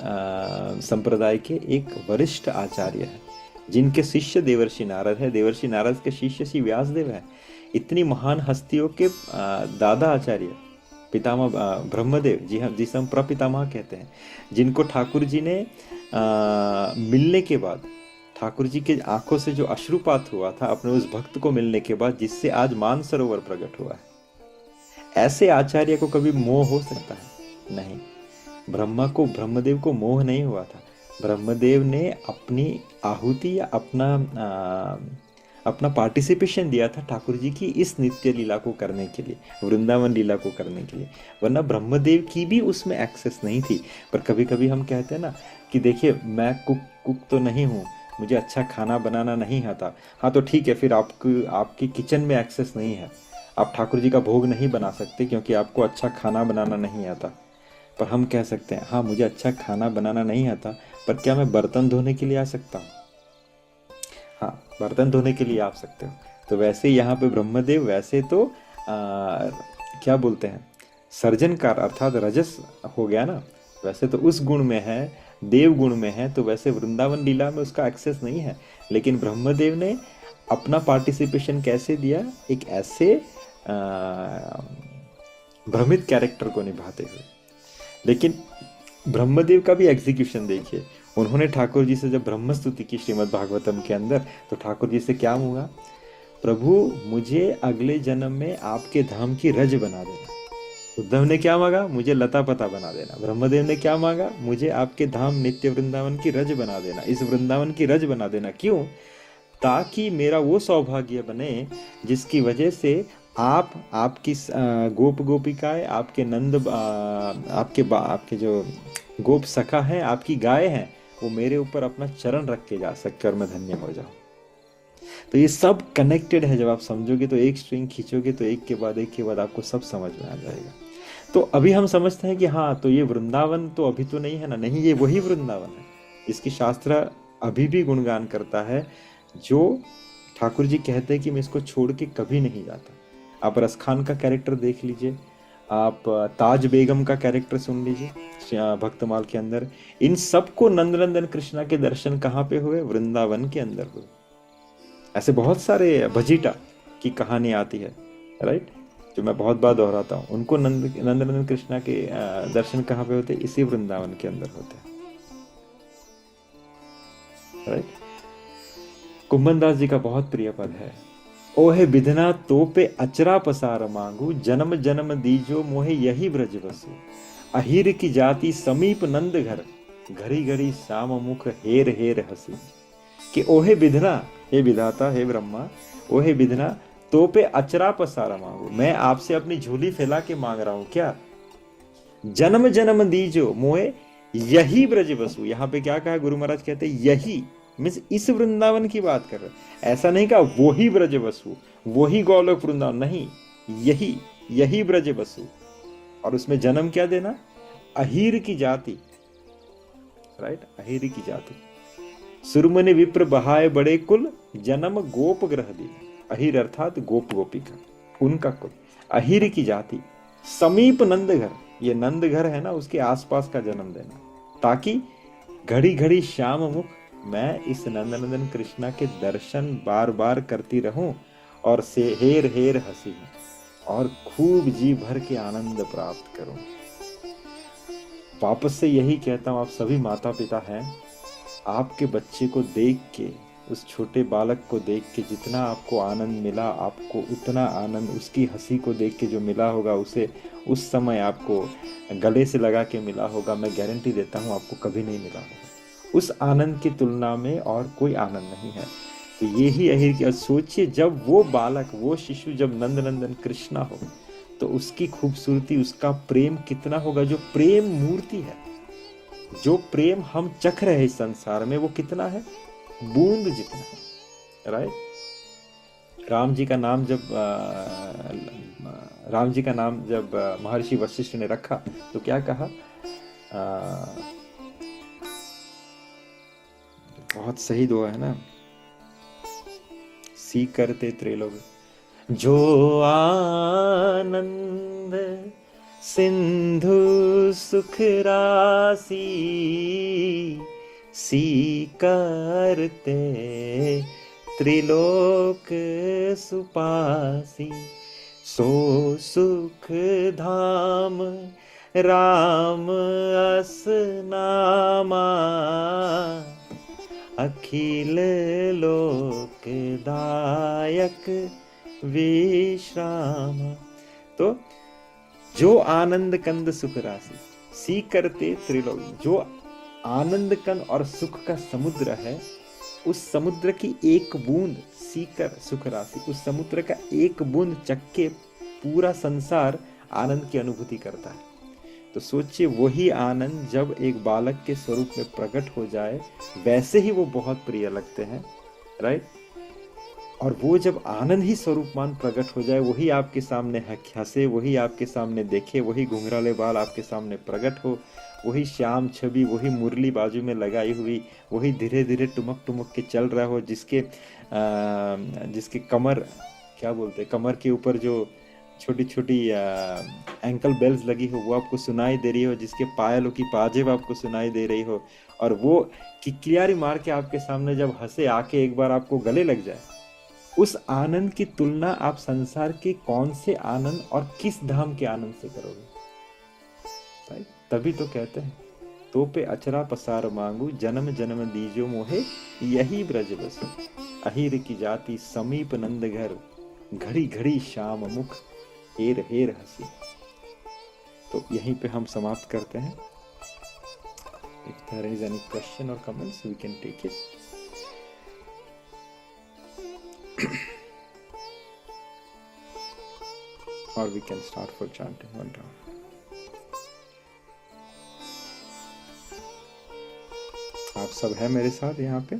A: संप्रदाय के एक वरिष्ठ आचार्य है, जिनके शिष्य देवर्षि नारद है। देवर्षि नारद के शिष्य श्री व्यासदेव है। इतनी महान हस्तियों के दादा आचार्य पितामह ब्रह्मदेव, जी हम जिसे हम प्रपितामह कहते हैं, जिनको ठाकुर जी ने मिलने के बाद, ठाकुर जी के आंखों से जो अश्रुपात हुआ था अपने उस भक्त को मिलने के बाद, जिससे आज मानसरोवर प्रकट हुआ है। ऐसे आचार्य को कभी मोह हो सकता है? नहीं। ब्रह्मदेव को मोह नहीं हुआ था। ब्रह्मदेव ने अपनी आहुति या अपना पार्टिसिपेशन दिया था ठाकुर जी की इस नित्य लीला को करने के लिए, वृंदावन लीला को करने के लिए, वरना ब्रह्मदेव की भी उसमें एक्सेस नहीं थी। पर कभी कभी हम कहते हैं ना कि देखिए मैं कुक तो नहीं हूँ, मुझे अच्छा खाना बनाना नहीं आता। हाँ तो ठीक है, फिर आपकी किचन में एक्सेस नहीं है, आप ठाकुर जी का भोग नहीं बना सकते क्योंकि आपको अच्छा खाना बनाना नहीं आता। पर हम कह सकते हैं हाँ मुझे अच्छा खाना बनाना नहीं आता, पर क्या मैं बर्तन धोने के लिए आ सकता हूँ? हाँ, बर्तन धोने के लिए आ सकते हो। तो वैसे यहाँ पे ब्रह्मदेव वैसे तो क्या बोलते हैं, सर्जनकार अर्थात रजस हो गया ना, वैसे तो उस गुण में है, देव गुण में है, तो वैसे वृंदावन लीला में उसका एक्सेस नहीं है। लेकिन ब्रह्मदेव ने अपना पार्टिसिपेशन कैसे दिया, एक ऐसे भ्रमित कैरेक्टर को निभाते हुए। लेकिन ब्रह्मदेव का भी एग्जीक्यूशन देखिए, उन्होंने ठाकुर जी से जब ब्रह्म स्तुति की श्रीमद् भागवतम के अंदर, तो ठाकुर जी से क्या मांगा, प्रभु मुझे अगले जन्म में आपके धाम की रज बना देना। उद्धव ने क्या मांगा, मुझे लता पता बना देना। ब्रह्मदेव ने क्या मांगा, मुझे आपके धाम नित्य वृंदावन की रज बना देना, इस वृंदावन की रज बना देना। क्यों? ताकि मेरा वो सौभाग्य बने जिसकी वजह से आपकी गोप गोपिकाएं, आपके नंद आपके जो गोप सखा हैं, आपकी गाय हैं, वो मेरे ऊपर अपना चरण रख के जा सके और मैं धन्य हो जाऊं। तो ये सब कनेक्टेड है, जब आप समझोगे तो एक स्ट्रिंग खींचोगे तो एक के बाद आपको सब समझ में आ जाएगा। तो अभी हम समझते हैं कि हाँ तो ये वृंदावन तो अभी तो नहीं है ना, नहीं, ये वही वृंदावन है जिसकी शास्त्र अभी भी गुणगान करता है, जो ठाकुर जी कहते हैं कि मैं इसको छोड़ के कभी नहीं जाता। आप रसखान का कैरेक्टर देख लीजिए, आप ताज बेगम का कैरेक्टर सुन लीजिए भक्तमाल के अंदर, इन सबको नंदनंदन कृष्णा के दर्शन कहाँ पे हुए, वृंदावन के अंदर हुए। ऐसे बहुत सारे भजीटा की कहानी आती है, राइट, जो मैं बहुत बार दोहराता हूँ, उनको नंदनंदन कृष्णा के दर्शन कहाँ पे होते, इसी वृंदावन के अंदर होते हैं, राइट। कुंभन दास जी का बहुत प्रिय पद है, ओहे बिधना तो पे अचरा पसार मांगू, जन्म जन्म दीजो मोहे यही ब्रज बसु। अहिर की जाति समीप नंद घर, घड़ी घड़ी श्याम मुख हेर हेर हसी। कि ओहे बिधना, हे विधाता, हे ब्रह्मा, ओहे बिधना तो पे अचरा पसार मांगू, मैं आपसे अपनी झोली फैला के मांग रहा हूं क्या, जन्म जन्म दीजो मोहे यही ब्रज बसु। यहाँ पे क्या कहा गुरु महाराज, कहते यही मीन्स इस वृंदावन की बात कर रहे, ऐसा नहीं कहा वो ही ब्रज बसु, वही गोलोक वृंदावन, नहीं, यही ब्रज बसु। और उसमें जन्म क्या देना, अहीर की जाति, राइट, अहीर की जाति। सुरमुनि विप्र बहाए बड़े कुल, जन्म गोप ग्रह दी। अहीर अर्थात गोप गोपिका, उनका कुल, अहीर की जाति, समीप नंद घर, ये नंद घर है ना, उसके आसपास का जन्म देना, ताकि घड़ी घड़ी श्याम मुख, मैं इस नंदनंदन कृष्णा के दर्शन बार बार करती रहूं और से हेर हेर हंसी और खूब जी भर के आनंद प्राप्त करूं। वापस से यही कहता हूं, आप सभी माता पिता हैं, आपके बच्चे को देख के, उस छोटे बालक को देख के जितना आपको आनंद मिला, आपको उतना आनंद उसकी हंसी को देख के जो मिला होगा, उसे उस समय आपको गले से लगा के मिला होगा, मैं गारंटी देता हूं आपको कभी नहीं मिला होगा। उस आनंद की तुलना में और कोई आनंद नहीं है। तो ये ही अहिर की, सोचिए जब वो बालक, वो शिशु जब नंदनंदन कृष्णा हो, तो उसकी खूबसूरती, उसका प्रेम कितना होगा, जो प्रेम मूर्ति है, जो प्रेम हम चख रहे हैं इस संसार में, वो कितना है, बूंद जितना है, राइट। राम जी का नाम जब महर्षि वशिष्ठ ने रखा तो क्या कहा, बहुत सही दुआ है ना, सी करते त्रिलोक, जो आनंद सिंधु सुख राशि, सी करते त्रिलोक सुपासी, सो सुख धाम राम अस नामा, अखिल लोकदायक विश्राम। तो जो आनंद कंद सुख राशि, सी करते त्रिलोक, जो आनंद कण और सुख का समुद्र है, उस समुद्र की एक बूंद सीकर सुख राशि, उस समुद्र का एक बूंद चख के पूरा संसार आनंद की अनुभूति करता है। तो सोचिए वही आनंद जब एक बालक के स्वरूप में प्रकट हो जाए, वैसे ही वो बहुत प्रिय लगते हैं, राइट। और वो जब आनंद ही स्वरूपमान प्रकट हो जाए, वही आपके सामने हंसे, वही आपके सामने देखे, वही घुंघराले बाल आपके सामने प्रकट हो, वही श्याम छवि, वही मुरली बाजू में लगाई हुई, वही धीरे धीरे टुमक टुमक के चल रहा हो, जिसके कमर, क्या बोलते हैं, कमर के ऊपर जो छोटी छोटी एंकल बेल्स लगी हो वो आपको सुनाई दे रही हो, जिसके पायलों की पाजेब आपको सुनाई दे रही हो, और वो किक्लियारी मार के आपके सामने जब हंसे आके एक बार आपको गले लग जाए, उस आनंद की तुलना आप संसार के कौन से आनंद और किस धाम के आनंद से करोगे, राइट। तभी तो कहते हैं, तो पे अचरा पसार मांगू, जन्म जन्म दीजो मोहे, यही ब्रज बसो, अहिर की जाति समीप नंद घर, घड़ी घड़ी श्याम मुख, हेर हेर हंसी। तो यहीं पे हम समाप्त करते हैं। If there is any question or comments, we can take it. Or we can start for chanting one round. आप सब हैं मेरे साथ यहाँ पे?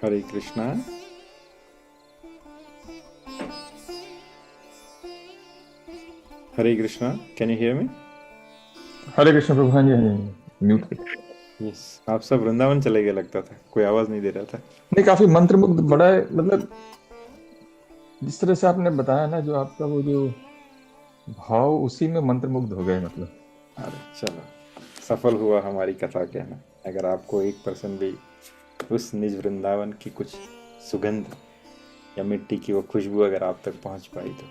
A: Hare Krishna. Hare Krishna, can you hear me?
B: Hare Krishna Prabhu. हाँ जी, हाँ जी, म्यूट।
A: यस, आप सब वृंदावन चले गए लगता था, कोई आवाज नहीं दे रहा था।
B: नहीं, काफी मंत्रमुग्ध, बड़ा है, मतलब जिस तरह से आपने बताया ना, जो आपका वो जो भाव, उसी में मंत्रमुग्ध हो गए, मतलब।
A: अरे चलो, सफल हुआ हमारी कथा कहना। अगर आपको 1% भी उस निज वृंदावन की कुछ सुगंध या मिट्टी की वो खुशबू अगर आप तक पहुंच पाई तो।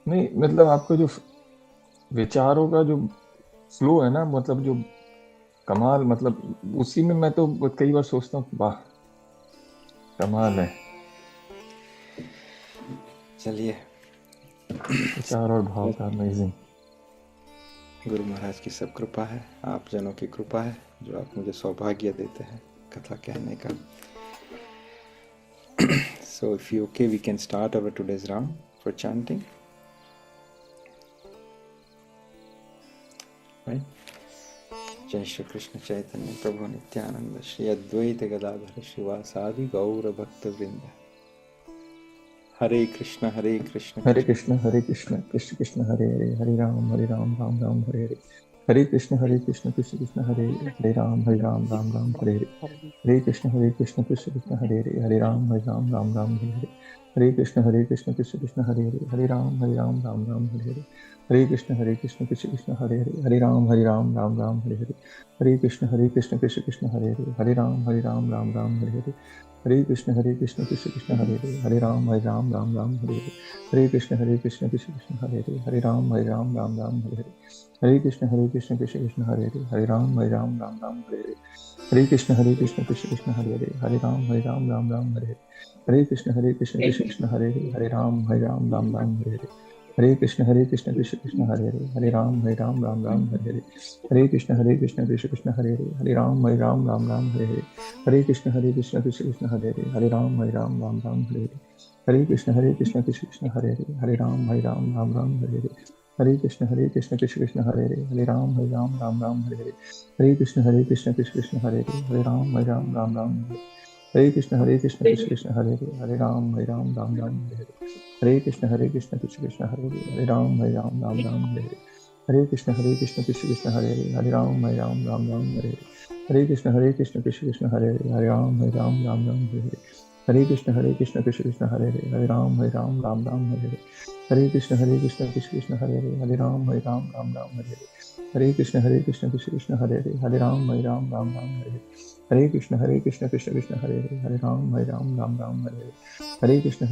B: नहीं, मतलब आपका जो विचारों का जो फ्लो है ना, मतलब जो कमाल, मतलब उसी में मैं तो कई बार सोचता हूँ, वाह कमाल है।
A: चलिए,
B: विचार और भाव का अमेजिंग।
A: गुरु महाराज की सब कृपा है, आप जनों की कृपा है, जो आप मुझे सौभाग्य देते हैं कथा कहने का। So if you okay, we can start our today's round for chanting. Right? जय श्री कृष्ण चैतन्य प्रभु नित्यानंद, श्री अद्वैत गदाधर श्रीवासादि गौर भक्त वृंद। हरे कृष्ण
B: हरे कृष्ण हरे कृष्ण, कृष्ण कृष्ण हरे हरे, हरे राम राम राम हरे हरे, हरे कृष्ण कृष्ण कृष्ण हरे हरे, राम राम हरे हरे, हरे कृष्ण कृष्ण कृष्ण हरे हरे, हरे राम राम हरे हरे, हरे कृष्ण कृष्ण कृष्ण हरे हरे, हरे राम राम हरे हरे, हरे कृष्ण कृष्ण कृष्ण हरे हरे, हरे राम राम हरे हरे, हरे कृष्ण कृष्ण कृष्ण हरे हरे, हरे राम राम हरे हरे, हरे कृष्ण कृष्ण कृष्ण हरे हरे, हरे राम राम हरे हरे, हरे कृष्ण कृष्ण कृष्ण हरे हरे, हरे राम राम हरे हरे, हरे कृष्ण कृष्ण कृष्ण हरे हरे, हरे राम राम हरे हरे, हरे कृष्ण कृष्ण कृष्ण हरे हरे, हरे राम राम हरे हरे, हरे कृष्ण कृष्ण कृष्ण हरे हरे, हरे राम राम हरे हरे, हरे कृष्ण कृष्ण कृष्ण हरे हरे, हरे राम राम हरे हरे, हरे कृष्ण कृष्ण कृष्ण हरे हरे, हरे राम राम हरे हरे, हरे कृष्ण कृष्ण कृष्ण हरे हरे, हरे राम राम हरे हरे, हरे कृष्ण कृष्ण कृष्ण हरे हरे, हरे राम राम हरे हरे, हरे कृष्ण कृष्ण कृष्ण हरे हरे, हरे राम राम हरे हरे, हरे कृष्ण कृष्ण कृष्ण हरे हरे, हरे राम राम हरे हरे, हरे कृष्ण कृष्ण कृष्ण हरे हरे, हरे राम राम हरे हरे, हरे कृष्ण कृष्ण कृष्ण हरे हरे, हरे राम राम हरे हरे, हरे कृष्ण कृष्ण कृष्ण हरे हरे, हरे राम राम हरे हरे, हरे कृष्ण कृष्ण कृष्ण हरे हरे, हरे राम राम हरे हरे, हरे कृष्ण कृष्ण कृष्ण हरे हरे, हरे राम राम हरे हरे, हरे कृष्ण कृष्ण कृष्ण हरे हरे, हरे राम राम हरे हरे, हरे कृष्ण कृष्ण कृष्ण हरे हरे, हरे राम राम हरे हरे, हरे कृष्ण कृष्ण कृष्ण हरे हरे, हरे राम राम हरे हरे, हरे कृष्ण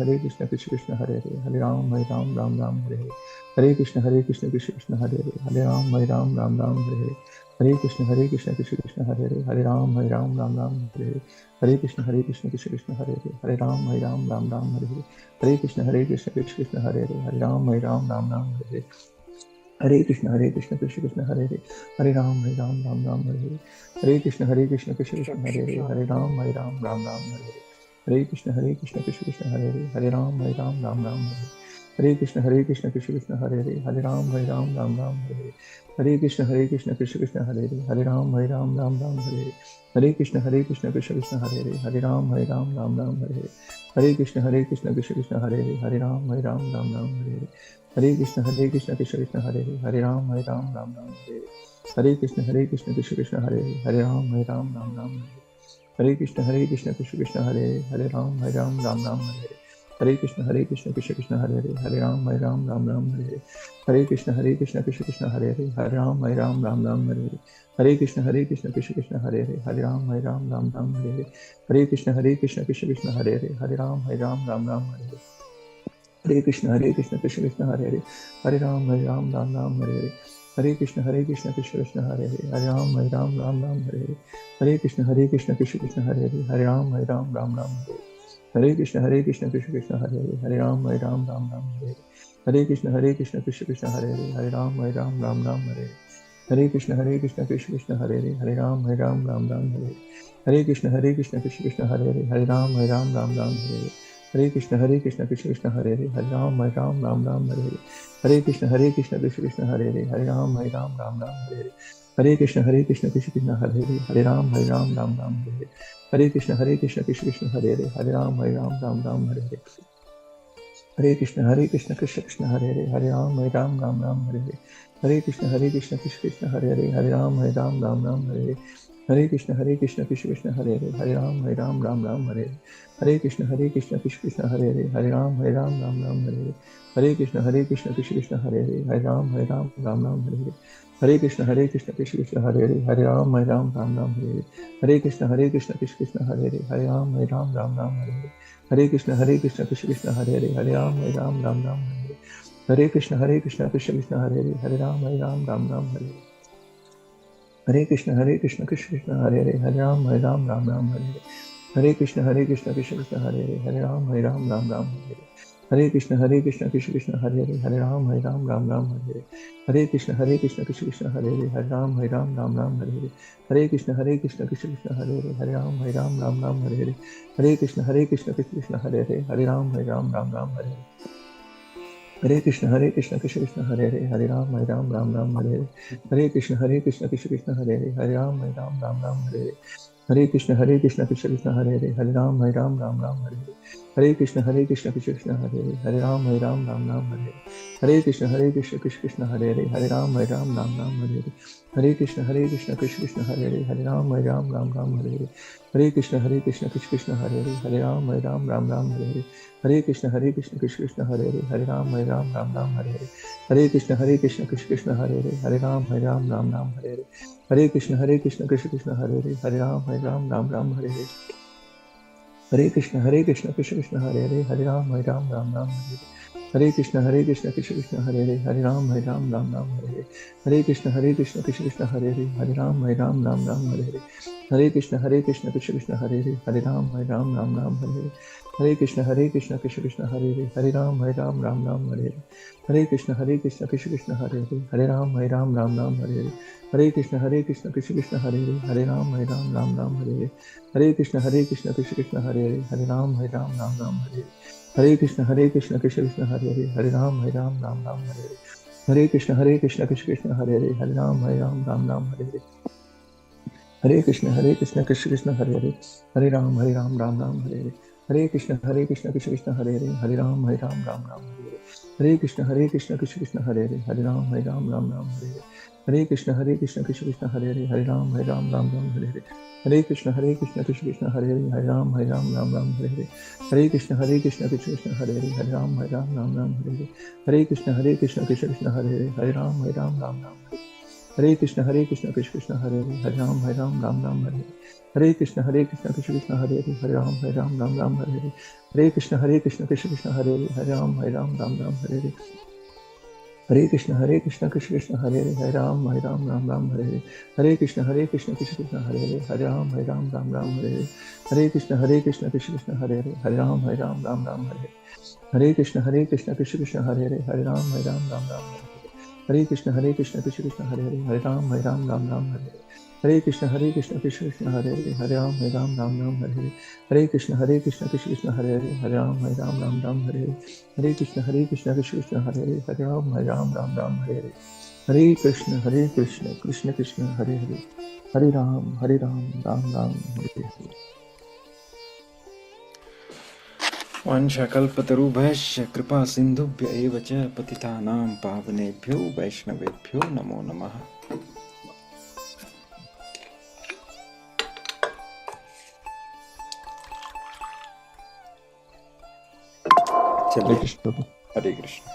B: कृष्ण कृष्ण हरे हरे, हरे राम राम हरे हरे, हरे कृष्ण कृष्ण कृष्ण हरे हरे, हरे राम राम हरे हरे, हरे कृष्ण कृष्ण कृष्ण हरे हरे, हरे राम राम राम हरे हरे, हरे कृष्ण कृष्ण कृष्ण हरे हरे, हरे राम राम हरे हरे, हरे कृष्ण कृष्ण कृष्ण हरे हरे, हरे राम राम हरे हरे, हरे कृष्ण कृष्ण कृष्ण हरे हरे, हरे राम हरे हरे, हरे कृष्ण कृष्ण कृष्ण हरे हरे, हरे राम हरे हरे, हरे कृष्ण कृष्ण कृष्ण हरे हरे, हरे राम हरे हरे, हरे कृष्ण कृष्ण कृष्ण हरे हरे, हरे राम हरे हरे, हरे कृष्ण कृष्ण कृष्ण हरे हरे, हरे राम हरे हरे, हरे कृष्ण कृष्ण कृष्ण हरे हरे, हरे राम हरे हरे, हरे कृष्ण कृष्ण कृष्ण हरे हरे, हरे राम हरे हरे, हरे कृष्ण कृष्ण कृष्ण हरे हरे, हरे राम राम हरे हरे, हरे कृष्ण कृष्ण कृष्ण हरे हरे, हरे राम राम हरे हरे, हरे कृष्ण कृष्ण कृष्ण हरे हरे, हरे राम राम हरे हरे, हरे कृष्ण कृष्ण कृष्ण हरे हरे, हरे राम राम हरे हरे, हरे कृष्ण कृष्ण कृष्ण हरे हरे, हरे राम राम हरे हरे, हरे कृष्ण कृष्ण कृष्ण हरे हरे, हरे राम राम हरे हरे, हरे कृष्ण कृष्ण कृष्ण हरे हरे, हरे राम राम हरे हरे, हरे कृष्ण कृष्ण कृष्ण हरे हरे, हरे राम राम हरे हरे, हरे कृष्ण कृष्ण कृष्ण हरे हरे, हरे राम हरे हरे, हरे कृष्ण कृष्ण कृष्ण हरे हरे, हरे राम राम हरे हरे, हरे कृष्ण कृष्ण कृष्ण हरे हरे, हरे राम राम हरे हरे, हरे कृष्ण कृष्ण कृष्ण हरे हरे, हरे राम राम हरे हरे, हरे कृष्ण कृष्ण कृष्ण हरे हरे, हरे राम राम हरे हरे, हरे कृष्ण कृष्ण कृष्ण हरे हरे, हरे राम राम हरे हरे, हरे कृष्ण कृष्ण कृष्ण हरे हरे, हरे राम हरे हरे, हरे कृष्ण कृष्ण कृष्ण हरे हरे, हरे राम हरे हरे, हरे कृष्ण कृष्ण कृष्ण हरे हरे, हरे राम हरे हरे, हरे कृष्ण कृष्ण कृष्ण हरे हरे, हरे राम हरे हरे, हरे कृष्ण कृष्ण कृष्ण हरे हरे, हरे राम हरे हरे, हरे कृष्ण कृष्ण कृष्ण हरे हरे, हरे राम हरे हरे, हरे कृष्ण कृष्ण कृष्ण हरे हरे, हरे राम हरे हरे, हरे कृष्ण कृष्ण कृष्ण हरे हरे, हरे राम हरे हरे, हरे कृष्ण कृष्ण कृष्ण हरे हरे, हरे राम हरे हरे, हरे कृष्ण कृष्ण कृष्ण हरे हरे, हरे राम हरे हरे, हरे कृष्ण कृष्ण कृष्ण हरे हरे, हरे राम हरे हरे, हरे कृष्ण कृष्ण कृष्ण हरे हरे, हरे राम राम हरे हरे, हरे कृष्ण कृष्ण कृष्ण हरे हरे, हरे राम राम हरे हरे, हरे कृष्ण कृष्ण कृष्ण हरे हरे, हरे राम राम हरे हरे, हरे कृष्ण कृष्ण कृष्ण हरे हरे, हरे राम राम हरे हरे, हरे कृष्ण कृष्ण कृष्ण हरे हरे, हरे राम राम हरे हरे, हरे कृष्ण कृष्ण कृष्ण हरे हरे, हरे राम राम हरे हरे, हरे कृष्ण कृष्ण कृष्ण हरे हरे, हरे राम राम हरे हरे, हरे कृष्ण कृष्ण कृष्ण हरे हरे, हरे राम राम हरे हरे, हरे कृष्ण कृष्ण हरे हरे, हरे राम हरे हरे, हरे कृष्ण कृष्ण कृष्ण हरे हरे, हरे राम राम हरे हरे, हरे कृष्ण कृष्ण कृष्ण हरे हरे, हरे राम हरे हरे, हरे कृष्ण कृष्ण कृष्ण हरे हरे, हरे राम हरे हरे, हरे कृष्ण कृष्ण कृष्ण हरे हरे, हरे राम हरे हरे, हरे कृष्ण कृष्ण कृष्ण हरे हरे, हरे राम हरे हरे, हरे कृष्ण कृष्ण कृष्ण हरे हरे, हरे राम हरे हरे, हरे कृष्ण कृष्ण कृष्ण हरे हरे, हरे राम हरे हरे, हरे कृष्ण कृष्ण कृष्ण हरे हरे, हरे राम हरे हरे, हरे कृष्ण कृष्ण कृष्ण हरे हरे, हरे राम हरे हरे, हरे कृष्ण कृष्ण कृष्ण हरे हरे, हरे राम हरे हरे, हरे कृष्ण कृष्ण कृष्ण हरे हरे, हरे राम हरे हरे, हरे कृष्ण कृष्ण कृष्ण हरे हरे, हरे राम हरे हरे, हरे कृष्ण कृष्ण कृष्ण हरे हरे, हरे राम हरे हरे, हरे कृष्ण कृष्ण कृष्ण हरे हरे, हरे राम हरे हरे, हरे कृष्ण कृष्ण कृष्ण हरे हरे, हरे राम हरे हरे, हरे कृष्ण कृष्ण कृष्ण हरे हरे, हरे राम हरे हरे, हरे कृष्ण कृष्ण कृष्ण हरे हरे, हरे राम हरे हरे, हरे कृष्ण कृष्ण कृष्ण हरे हरे, हरे राम हरे हरे, हरे कृष्ण कृष्ण कृष्ण हरे हरे, हरे राम हरे हरे, हरे कृष्ण कृष्ण कृष्ण हरे हरे, हरे राम हरे हरे, हरे कृष्ण कृष्ण कृष्ण हरे हरे, हरे राम हरे हरे, हरे कृष्ण कृष्ण कृष्ण हरे हरे, हरे राम हरे हरे, हरे कृष्ण कृष्ण कृष्ण हरे हरे, हरे राम हरे हरे, हरे कृष्ण कृष्ण कृष्ण हरे हरे, हरे राम हरे हरे, हरे कृष्ण कृष्ण कृष्ण हरे हरे, हरे राम हरे हरे, हरे कृष्ण कृष्ण कृष्ण हरे हरे, हरे राम हरे, हरे कृष्ण कृष्ण कृष्ण हरे हरे, हरे राम राम हरे हरे, हरे कृष्ण कृष्ण कृष्ण हरे हरे, हरे राम हरे हरे, हरे कृष्ण कृष्ण कृष्ण हरे हरे, हरे राम राम हरे हरे, हरे कृष्ण कृष्ण कृष्ण हरे हरे हरे राम राम हरे हरे कृष्ण कृष्ण कृष्ण हरे हरे राम राम हरे हरे कृष्ण कृष्ण हरे हरे राम राम हरे कृष्ण कृष्ण कृष्ण हरे हरे कृष्ण कृष्ण हरे राम हरे कृष्ण कृष्ण हरे राम हरे कृष्ण कृष्ण कृष्ण हरे राम हरे कृष्ण कृष्ण कृष्ण हरे राम हरे कृष्ण कृष्ण कृष्ण हरे राम हरे हरे
A: वंशकल्पतरुभ्यश्च कृपा सिन्धुभ्य एव च पतितानां पावनेभ्यो वैष्णवेभ्यो नमो नमः।
B: हरे
A: चलिए,
B: कृष्ण प्रभु।
A: हरे कृष्ण।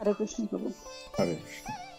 D: हरे कृष्ण प्रभु।
A: हरे कृष्ण।